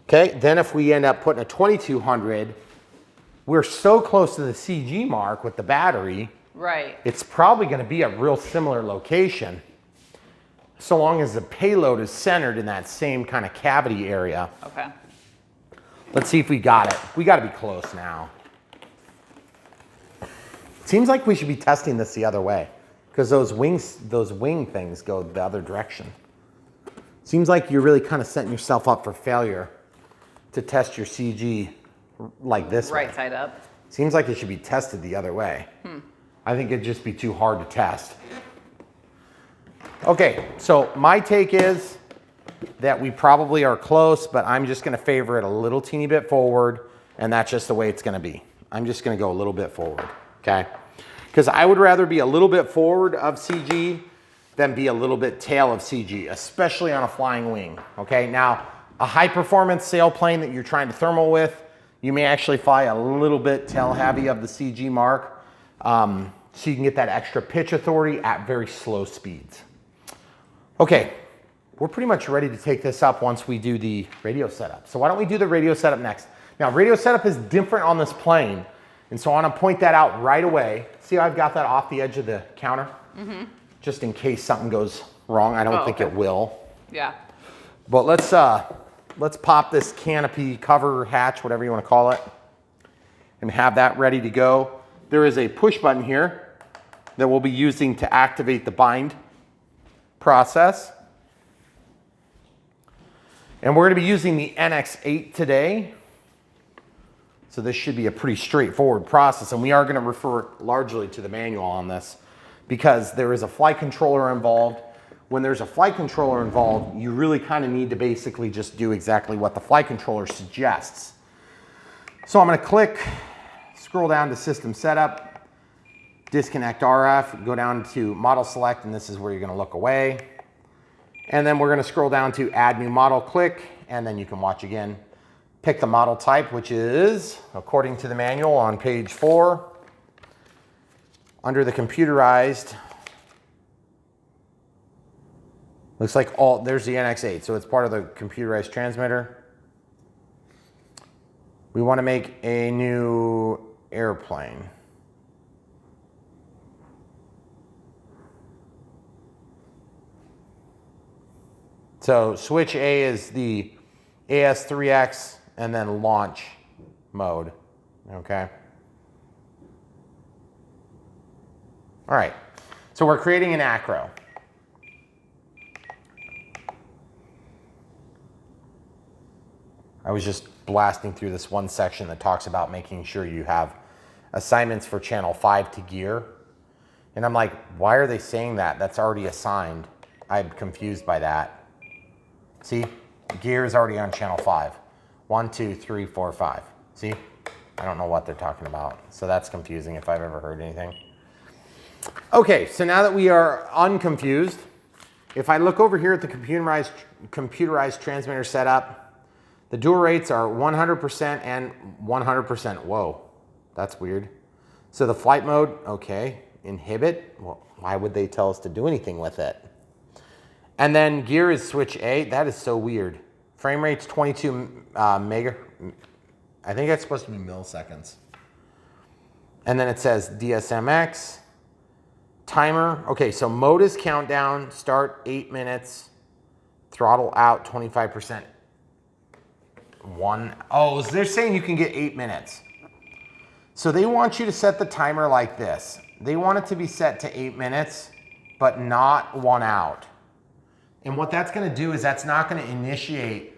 Okay, then if we end up putting a 2200, we're so close to the CG mark with the battery. Right. It's probably going to be a real similar location. so long as the payload is centered in that same kind of cavity area. Okay. Let's see if we got it. We got to be close now. Seems like we should be testing this the other way because those wing things go the other direction. Seems like you're really kind of setting yourself up for failure to test your CG like this way. Right side up. Seems like it should be tested the other way. I think it'd just be too hard to test. Okay, so my take is that we probably are close, but I'm just gonna favor it a little teeny bit forward, and that's just the way it's gonna be. I'm just gonna go a little bit forward, okay? Because I would rather be a little bit forward of CG than be a little bit tail of CG, especially on a flying wing, okay? Now, a high performance sailplane that you're trying to thermal with, you may actually fly a little bit tail heavy of the CG mark, so you can get that extra pitch authority at very slow speeds. Okay, we're pretty much ready to take this up once we do the radio setup. So why don't we do the radio setup next? Now, radio setup is different on this plane, and so I want to point that out right away. See how I've got that off the edge of the counter? Just in case something goes wrong. I don't think it will. Yeah. But let's pop this canopy cover hatch, whatever you want to call it, and have that ready to go. There is a push button here that we'll be using to activate the bind process. And we're going to be using the NX8 today. So this should be a pretty straightforward process, and we are going to refer largely to the manual on this because there is a flight controller involved. When there's a flight controller involved, you really kind of need to basically just do exactly what the flight controller suggests. So I'm going to click, scroll down to System Setup, disconnect RF, go down to Model Select, and this is where you're going to look away. And then we're going to scroll down to Add New Model, click, and then you can watch again. Pick the model type, which is, according to the manual on page 4, under the computerized, looks like there's the NX8, so it's part of the computerized transmitter. We want to make a new airplane. So switch A is the AS3X and then launch mode, okay? All right, so we're creating an acro. I was just blasting through this one section that talks about making sure you have assignments for channel 5 to gear. And I'm like, why are they saying that? That's already assigned. I'm confused by that. See, gear is already on channel 5. 1, 2, 3, 4, 5. See, I don't know what they're talking about. So that's confusing if I've ever heard anything. Okay, so now that we are unconfused, if I look over here at the computerized transmitter setup, the dual rates are 100% and 100%. Whoa, that's weird. So the flight mode, okay, inhibit. Well, why would they tell us to do anything with it? And then gear is switch A. That is so weird. Frame rate's 22 mega. I think that's supposed to be milliseconds. And then it says DSMX. Timer. Okay, so mode is countdown. Start 8 minutes. Throttle out 25%. Oh, they're saying you can get 8 minutes. So they want you to set the timer like this. They want it to be set to 8 minutes, but not 1 out. And what that's going to do is that's not going to initiate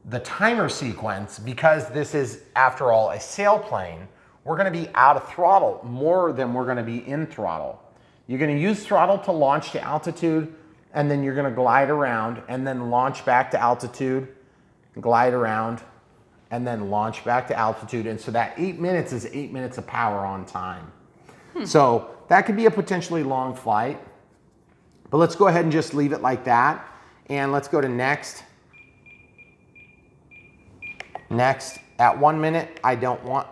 the timer sequence because this is, after all, a sailplane. We're going to be out of throttle more than we're going to be in throttle. You're going to use throttle to launch to altitude, and then you're going to glide around and then launch back to altitude, glide around, and then launch back to altitude. And so that 8 minutes is 8 minutes of power on time. So that could be a potentially long flight. But let's go ahead and just leave it like that. And let's go to next. Next. At 1 minute, I don't want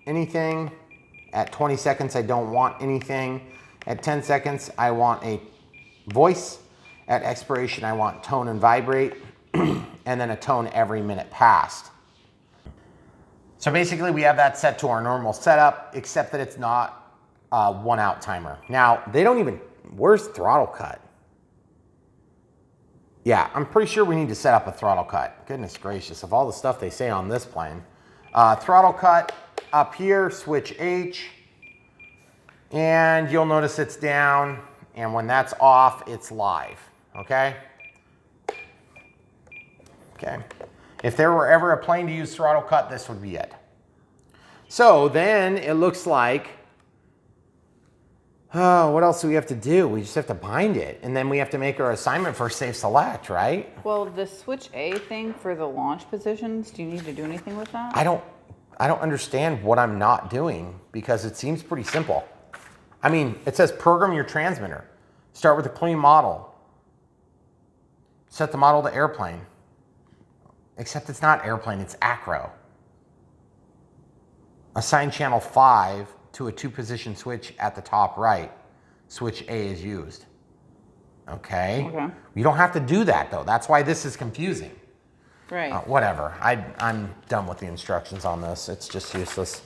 anything. At 20 seconds, I don't want anything. At 10 seconds, I want a voice. At expiration, I want tone and vibrate. And then a tone every minute passed. So basically, we have that set to our normal setup, except that it's not a 1 out timer. Now, they don't even, where's throttle cut? Yeah, I'm pretty sure we need to set up a throttle cut. Goodness gracious, of all the stuff they say on this plane. Throttle cut up here, switch H, and you'll notice it's down, and when that's off, it's live, okay? Okay. If there were ever a plane to use throttle cut, this would be it. So then it looks like, oh, what else do we have to do? We just have to bind it, and then we have to make our assignment for safe select, right? Well, the switch A thing for the launch positions, do you need to do anything with that? I don't understand what I'm not doing because it seems pretty simple. I mean, it says program your transmitter. Start with a clean model. Set the model to airplane. Except it's not airplane, it's acro. Assign channel 5 to a 2-position switch at the top right. Switch A is used. Okay. You don't have to do that though. That's why this is confusing. Right. Whatever. I'm done with the instructions on this. It's just useless.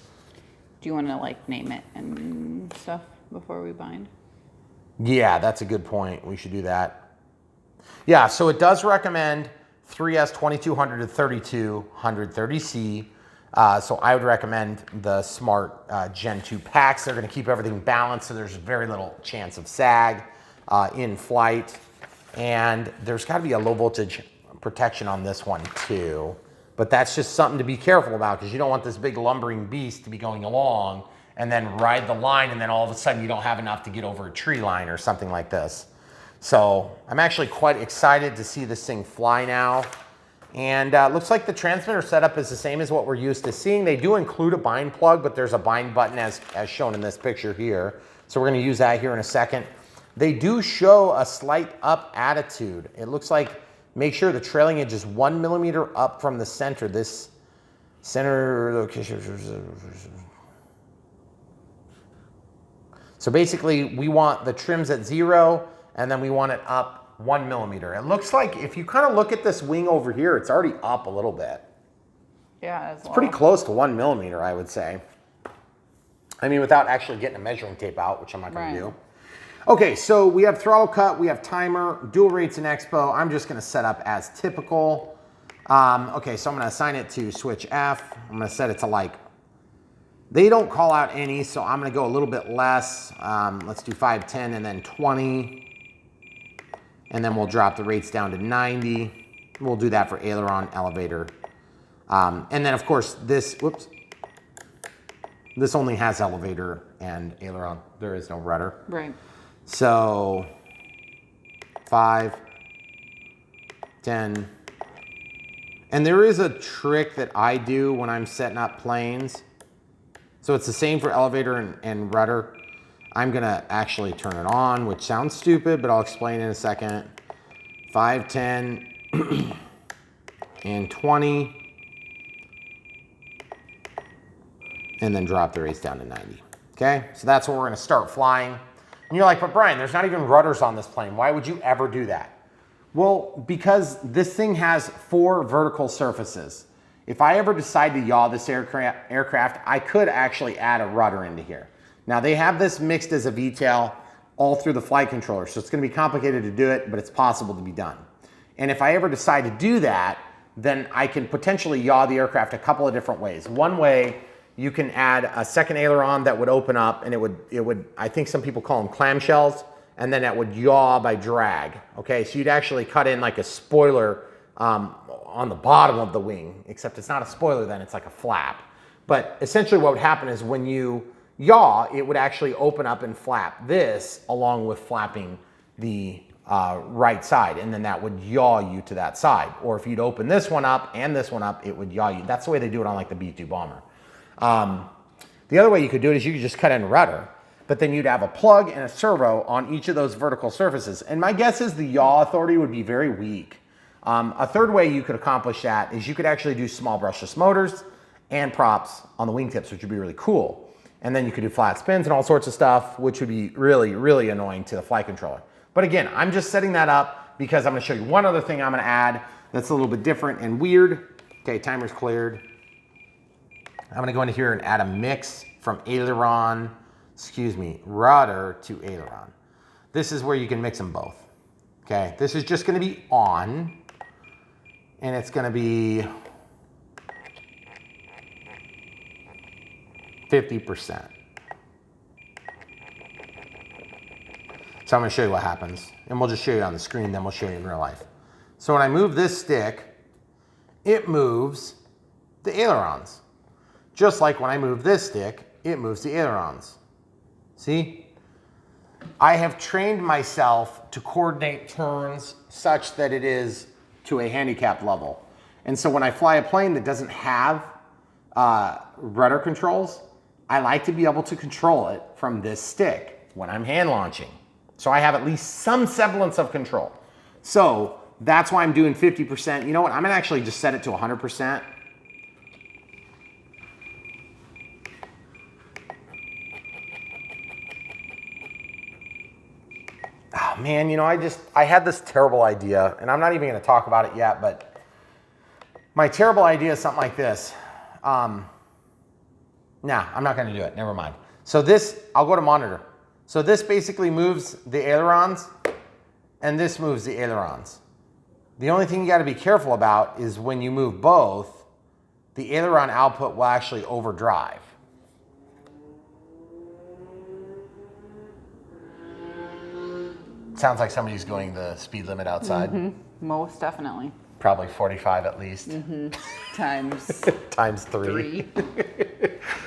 Do you want to like name it and stuff before we bind? Yeah, that's a good point. We should do that. Yeah, so it does recommend 3S 2200 to 3200 30C. So I would recommend the Smart Gen 2 packs. They're going to keep everything balanced, so there's very little chance of sag in flight. And there's got to be a low voltage protection on this one too. But that's just something to be careful about because you don't want this big lumbering beast to be going along and then ride the line and then all of a sudden you don't have enough to get over a tree line or something like this. So I'm actually quite excited to see this thing fly now. And looks like the transmitter setup is the same as what we're used to seeing. They do include a bind plug, but there's a bind button as shown in this picture here. So we're going to use that here in a second. They do show a slight up attitude. It looks like make sure the trailing edge is 1 millimeter up from the center. This center location. So basically we want the trims at 0 and then we want it up 1 millimeter. It looks like if you kind of look at this wing over here, it's already up a little bit. Yeah, it's pretty close to 1 millimeter, I would say. I mean, without actually getting a measuring tape out, which I'm not going to do. Okay, so we have throttle cut, we have timer, dual rates in Expo. I'm just going to set up as typical. Okay, so I'm going to assign it to switch F. I'm going to set it to like, they don't call out any, so I'm going to go a little bit less. Let's do 5, 10, and then 20. And then we'll drop the rates down to 90. We'll do that for aileron, elevator. And then of course this, whoops. This only has elevator and aileron. There is no rudder. Right. So 5, 10. And there is a trick that I do when I'm setting up planes. So it's the same for elevator and rudder. I'm gonna actually turn it on, which sounds stupid, but I'll explain in a second. 5, 10, and 20. And then drop the rates down to 90. Okay, so that's what we're gonna start flying. And you're like, but Brian, there's not even rudders on this plane. Why would you ever do that? Well, because this thing has 4 vertical surfaces. If I ever decide to yaw this aircraft, I could actually add a rudder into here. Now they have this mixed as a VTOL all through the flight controller, so it's gonna be complicated to do it, but it's possible to be done. And if I ever decide to do that, then I can potentially yaw the aircraft a couple of different ways. One way, you can add a second aileron that would open up and it would, I think some people call them clamshells, and then that would yaw by drag. Okay, so you'd actually cut in like a spoiler on the bottom of the wing, except it's not a spoiler then, it's like a flap. But essentially what would happen is when you yaw, it would actually open up and flap this along with flapping the right side, and then that would yaw you to that side. Or if you'd open this one up and this one up, it would yaw you. That's the way they do it on like the B-2 bomber. The other way you could do it is you could just cut in a rudder, but then you'd have a plug and a servo on each of those vertical surfaces. And my guess is the yaw authority would be very weak. A third way you could accomplish that is you could actually do small brushless motors and props on the wingtips, which would be really cool. And then you could do flat spins and all sorts of stuff, which would be really, really annoying to the flight controller. But again, I'm just setting that up because I'm gonna show you one other thing I'm gonna add that's a little bit different and weird. Okay, timer's cleared. I'm gonna go into here and add a mix from rudder to aileron. This is where you can mix them both. Okay, this is just gonna be on, and it's gonna be 50%. So I'm gonna show you what happens, and we'll just show you on the screen, then we'll show you in real life. So when I move this stick, it moves the ailerons. Just like when I move this stick, it moves the ailerons. See? I have trained myself to coordinate turns such that it is to a handicap level. And so when I fly a plane that doesn't have rudder controls, I like to be able to control it from this stick when I'm hand launching. So I have at least some semblance of control. So that's why I'm doing 50%. You know what? I'm gonna actually just set it to 100%. Oh man, you know, I had this terrible idea, and I'm not even gonna talk about it yet, but my terrible idea is something like this. Nah, I'm not gonna do it, never mind. So this, I'll go to monitor. So this basically moves the ailerons, and this moves the ailerons. The only thing you gotta be careful about is when you move both, the aileron output will actually overdrive. Sounds like somebody's going the speed limit outside. Most definitely. Probably 45 at least. Times Times three.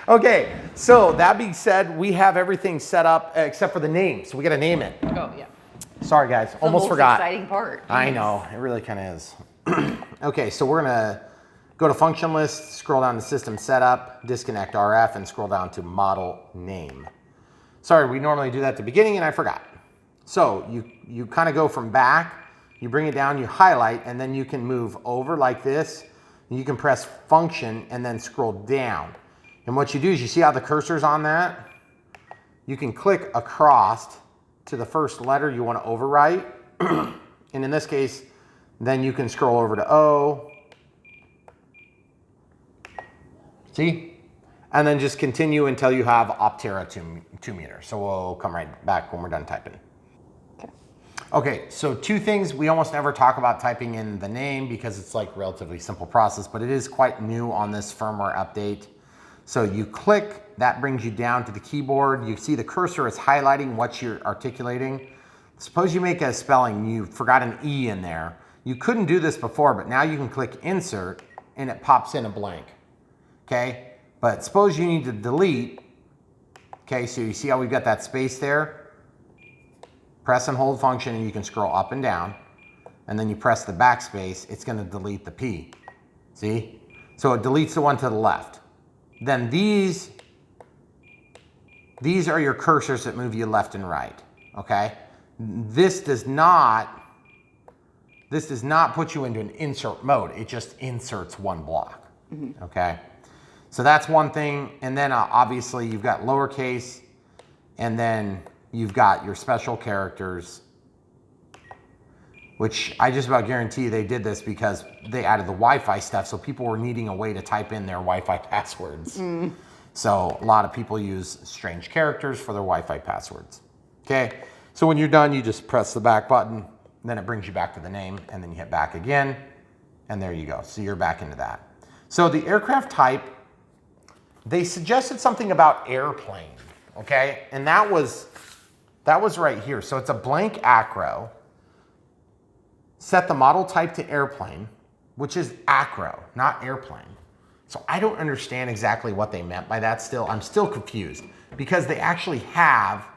Okay, so that being said, we have everything set up except for the name. So we gotta name it. Oh, yeah. Sorry guys, almost forgot. The most exciting part. I know, it really kind of is. Okay, so we're gonna go to function list, scroll down to system setup, disconnect RF, and scroll down to model name. Sorry, we normally do that at the beginning and I forgot. So you kind of go from back, you bring it down, you highlight, and then you can move over like this. And you can press function and then scroll down. And what you do is you see how the cursor's on that? You can click across to the first letter you want to overwrite. And in this case, then you can scroll over to O. See? And then just continue until you have Opterra 2 meter. So we'll come right back when we're done typing. Okay, so two things. We almost never talk about typing in the name because it's like relatively simple process, but it is quite new on this firmware update. So you click, that brings you down to the keyboard. You see the cursor is highlighting what you're articulating. Suppose you make a spelling, you forgot an E in there. You couldn't do this before, but now you can click insert and it pops in a blank, okay? But suppose you need to delete, okay, so you see how we've got that space there? Press and hold function and you can scroll up and down, and then you press the backspace, it's gonna delete the P, see? So it deletes the one to the left. Then these are your cursors that move you left and right, okay? This does not put you into an insert mode, it just inserts one block, okay? So that's one thing, and then obviously you've got lowercase, and then you've got your special characters, which I just about guarantee they did this because they added the Wi-Fi stuff, so people were needing a way to type in their Wi-Fi passwords. So a lot of people use strange characters for their Wi-Fi passwords. Okay, so when you're done, you just press the back button, then it brings you back to the name, and then you hit back again, and there you go. So you're back into that. So the aircraft type, they suggested something about airplane, okay? And that was right here. So it's a blank acro. Set the model type to airplane, which is acro, not airplane. So I don't understand exactly what they meant by that still. I'm still confused because they actually have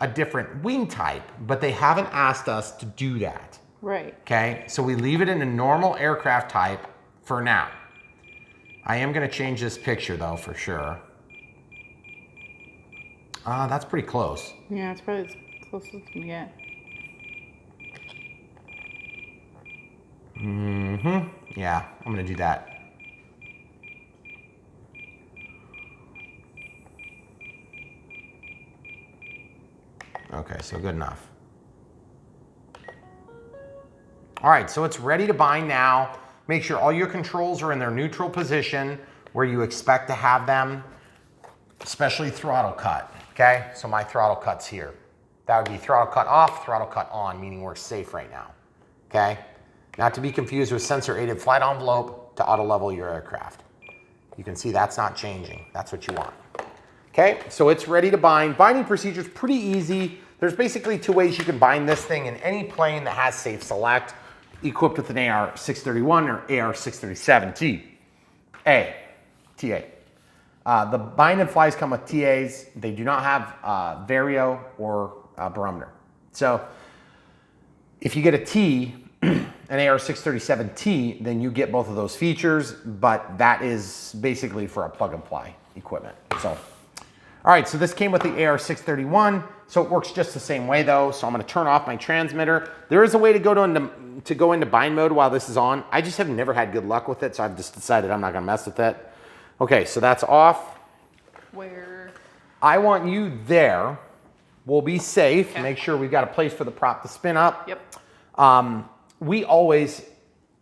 a different wing type, but they haven't asked us to do that. Right. Okay, so we leave it in a normal aircraft type for now. I am gonna change this picture though, for sure. That's pretty close. Yeah, it's probably as close as it can get. Yeah, I'm gonna do that. Okay, so good enough. All right, so it's ready to bind now. Make sure all your controls are in their neutral position where you expect to have them, especially throttle cut, okay? So my throttle cut's here. That would be throttle cut off, throttle cut on, meaning we're safe right now, okay? Not to be confused with sensor-aided flight envelope to auto-level your aircraft. You can see that's not changing. That's what you want. Okay, so it's ready to bind. Binding procedure is pretty easy. There's basically 2 ways you can bind this thing in any plane that has safe select, equipped with an AR-631 or AR-637T. TA. The bind and flies come with TAs. They do not have vario or barometer. So if you get a T, an AR-637T, then you get both of those features, but that is basically for a plug and play equipment. So, all right, so this came with the AR-631, so it works just the same way though. So I'm gonna turn off my transmitter. There is a way to go into bind mode while this is on. I just have never had good luck with it, so I've just decided I'm not gonna mess with it. Okay, so that's off. Where? I want you there. We'll be safe. Okay. Make sure we've got a place for the prop to spin up. Yep. We always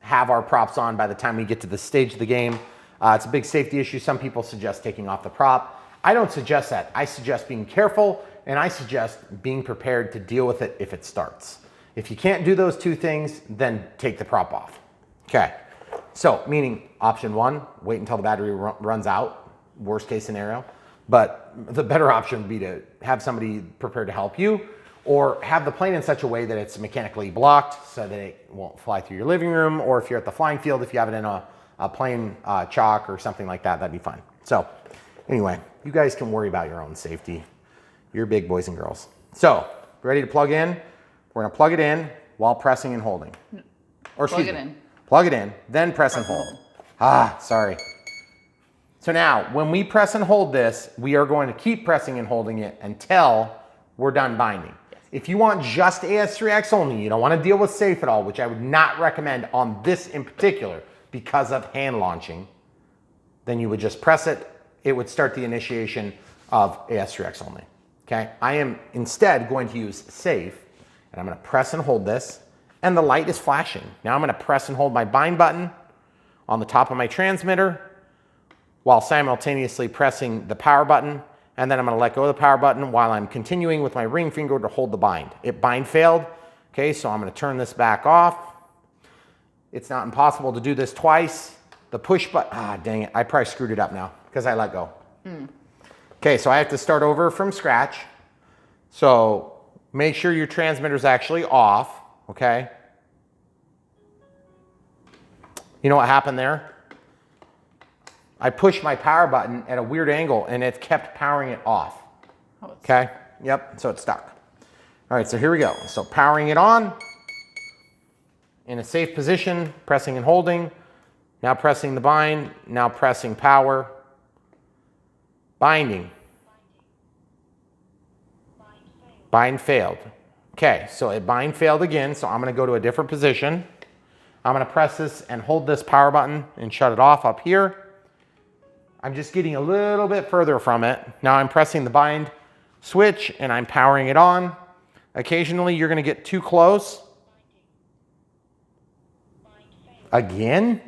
have our props on by the time we get to this stage of the game. It's a big safety issue. Some people suggest taking off the prop. I don't suggest that. I suggest being careful, and I suggest being prepared to deal with it if it starts. If you can't do those 2 things, then take the prop off. Okay, so meaning option 1, wait until the battery runs out, worst case scenario. But the better option would be to have somebody prepared to help you, or have the plane in such a way that it's mechanically blocked so that it won't fly through your living room, or if you're at the flying field, if you have it in a plane chalk or something like that, that'd be fine. So anyway, you guys can worry about your own safety. You're big boys and girls. So ready to plug in? We're gonna plug it in while pressing and holding. Or excuse me, plug it in, then press and hold. Sorry. So now, when we press and hold this, we are going to keep pressing and holding it until we're done binding. If you want just AS3X only, you don't want to deal with safe at all, which I would not recommend on this in particular because of hand launching, then you would just press it. It would start the initiation of AS3X only. Okay, I am instead going to use safe, and I'm going to press and hold this, and the light is flashing. Now I'm going to press and hold my bind button on the top of my transmitter while simultaneously pressing the power button, and then I'm going to let go of the power button while I'm continuing with my ring finger to hold the bind. It bind failed, okay, so I'm going to turn this back off. It's not impossible to do this twice. The push button, dang it, I probably screwed it up now because I let go. Okay, so I have to start over from scratch. So make sure your transmitter's actually off, okay? You know what happened there? I pushed my power button at a weird angle and it kept powering it off. Okay, yep, so it's stuck. All right, so here we go. So powering it on, in a safe position, pressing and holding, now pressing the bind, now pressing power, binding. Bind failed. Okay, so it bind failed again, so I'm gonna go to a different position. I'm gonna press this and hold this power button and shut it off up here. I'm just getting a little bit further from it. Now I'm pressing the bind switch and I'm powering it on. Occasionally you're gonna get too close. Again?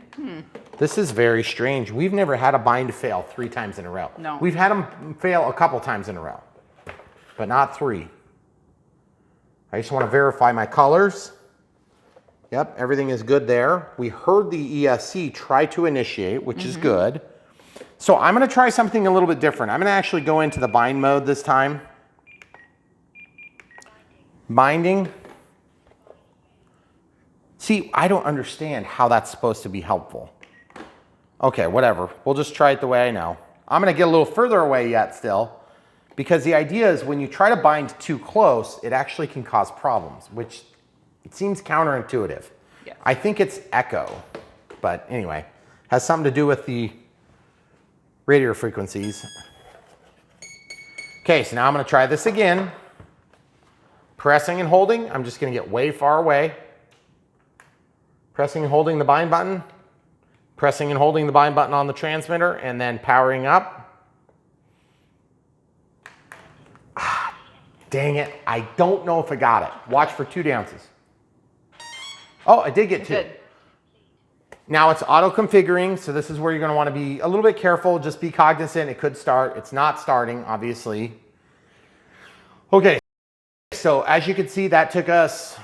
This is very strange. We've never had a bind fail 3 times in a row. No. We've had them fail a couple times in a row, but not 3. I just wanna verify my colors. Yep, everything is good there. We heard the ESC try to initiate, which is good. So I'm gonna try something a little bit different. I'm gonna actually go into the bind mode this time. Binding. See, I don't understand how that's supposed to be helpful. Okay, whatever. We'll just try it the way I know. I'm gonna get a little further away yet still, because the idea is when you try to bind too close, it actually can cause problems, which it seems counterintuitive. Yeah. I think it's echo, but anyway, has something to do with the radio frequencies. Okay, so now I'm gonna try this again. Pressing and holding, I'm just gonna get way far away. Pressing and holding the bind button. Pressing and holding the bind button on the transmitter and then powering up. Dang it, I don't know if I got it. Watch for 2 dances. Oh, I did get 2. Good. Now it's auto configuring, so this is where you're gonna wanna be a little bit careful, just be cognizant, it could start. It's not starting, obviously. Okay, so as you can see, that took us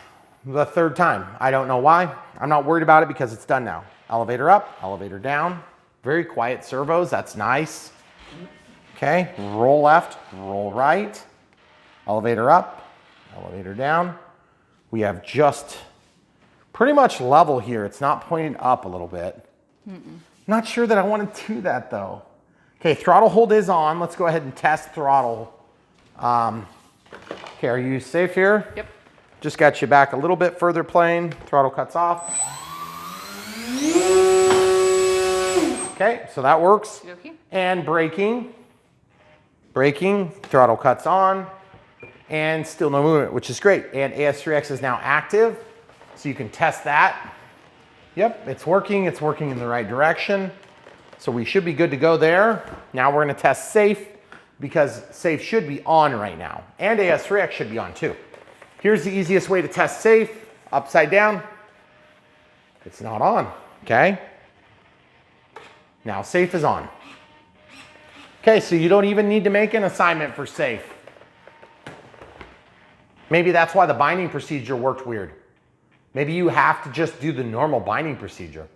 the third time. I don't know why. I'm not worried about it because it's done now. Elevator up, elevator down. Very quiet servos, that's nice. Okay, roll left, roll right. Elevator up, elevator down. We have just pretty much level here. It's not pointing up a little bit. Not sure that I want to do that though. Okay, throttle hold is on. Let's go ahead and test throttle. Okay, are you safe here? Yep. Just got you back a little bit further plane. Throttle cuts off. Okay, so that works. Okay. And braking. Braking, throttle cuts on. And still no movement, which is great. And AS3X is now active, so you can test that. Yep, it's working in the right direction. So we should be good to go there. Now we're gonna test safe, because safe should be on right now. And AS3X should be on too. Here's the easiest way to test safe, upside down. It's not on, okay? Now safe is on. Okay, so you don't even need to make an assignment for safe. Maybe that's why the binding procedure worked weird. Maybe you have to just do the normal binding procedure.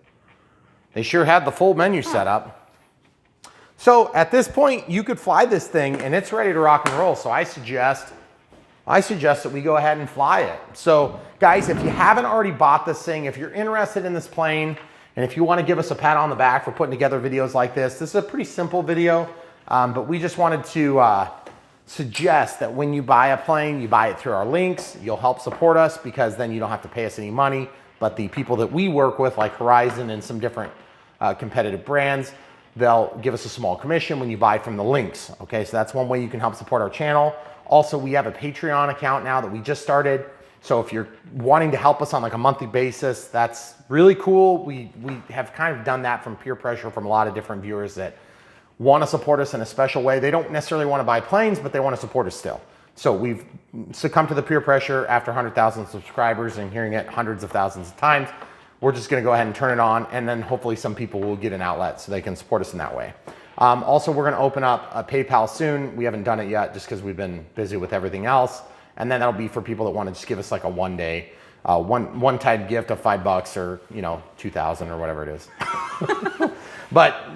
They sure had the full menu set up. So at this point, you could fly this thing and it's ready to rock and roll. So I suggest that we go ahead and fly it. So guys, if you haven't already bought this thing, if you're interested in this plane, and if you want to give us a pat on the back for putting together videos like this is a pretty simple video, but we just wanted to suggest that when you buy a plane, you buy it through our links. You'll help support us because then you don't have to pay us any money. But the people that we work with, like Horizon and some different competitive brands, they'll give us a small commission when you buy from the links. Okay, so that's one way you can help support our channel. Also, we have a Patreon account now that we just started. So if you're wanting to help us on like a monthly basis, that's really cool. We have kind of done that from peer pressure from a lot of different viewers that want to support us in a special way. They don't necessarily want to buy planes, but they want to support us still. So we've succumbed to the peer pressure after 100,000 subscribers and hearing it hundreds of thousands of times. We're just going to go ahead and turn it on, and then hopefully some people will get an outlet so they can support us in that way. Also, we're going to open up a PayPal soon. We haven't done it yet just because we've been busy with everything else. And then that'll be for people that want to just give us like a one-day, one-time gift of $5 or, you know, 2,000 or whatever it is. But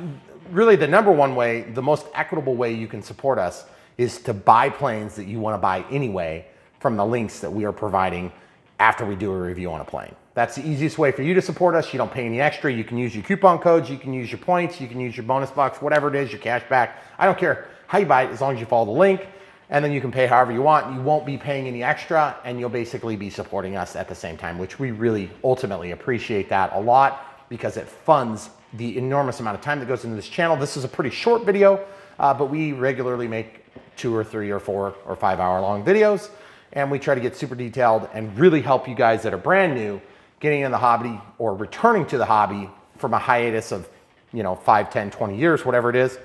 really the number one way, the most equitable way you can support us is to buy planes that you want to buy anyway from the links that we are providing after we do a review on a plane. That's the easiest way for you to support us. You don't pay any extra. You can use your coupon codes, you can use your points, you can use your bonus bucks, whatever it is, your cash back. I don't care how you buy it as long as you follow the link, and then you can pay however you want. You won't be paying any extra, and you'll basically be supporting us at the same time, which we really ultimately appreciate that a lot because it funds the enormous amount of time that goes into this channel. This is a pretty short video, but we regularly make 2 or 3 or 4 or 5 hour long videos, and we try to get super detailed and really help you guys that are brand new getting in the hobby or returning to the hobby from a hiatus of, you know, 5, 10, 20 years, whatever it is.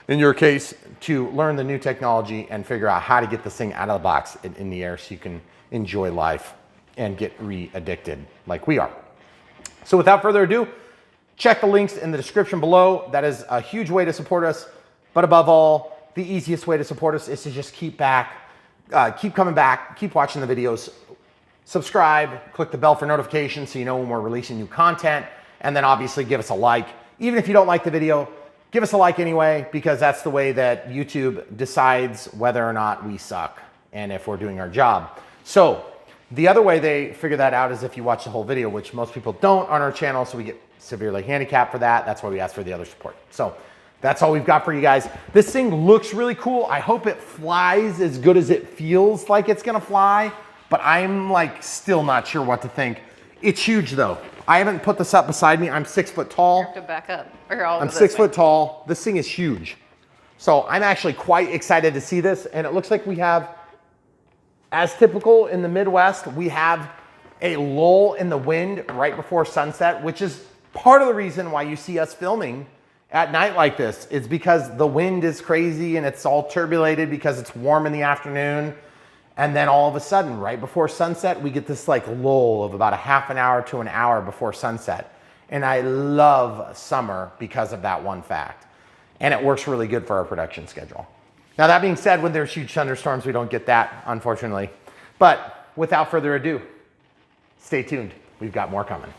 In your case, to learn the new technology and figure out how to get this thing out of the box in the air so you can enjoy life and get re-addicted like we are. So without further ado, check the links in the description below. That is a huge way to support us. But above all, the easiest way to support us is to just keep coming back, keep watching the videos, subscribe, click the bell for notifications so you know when we're releasing new content, and then obviously give us a like. Even if you don't like the video, give us a like anyway, because that's the way that YouTube decides whether or not we suck and if we're doing our job. So the other way they figure that out is if you watch the whole video, which most people don't on our channel, so we get severely handicapped for that. That's why we ask for the other support. So that's all we've got for you guys. This thing looks really cool. I hope it flies as good as it feels like it's gonna fly, but I'm like still not sure what to think. It's huge though. I haven't put this up beside me. I'm 6 foot tall. You have to back up. Or I'll I'm 6 foot tall. This thing is huge. So I'm actually quite excited to see this. And it looks like we have, as typical in the Midwest, we have a lull in the wind right before sunset, which is part of the reason why you see us filming at night like this. Is because the wind is crazy and it's all turbulated because it's warm in the afternoon. And then all of a sudden, right before sunset, we get this like lull of about a half an hour to an hour before sunset. And I love summer because of that one fact. And it works really good for our production schedule. Now that being said, when there's huge thunderstorms, we don't get that, unfortunately. But without further ado, stay tuned. We've got more coming.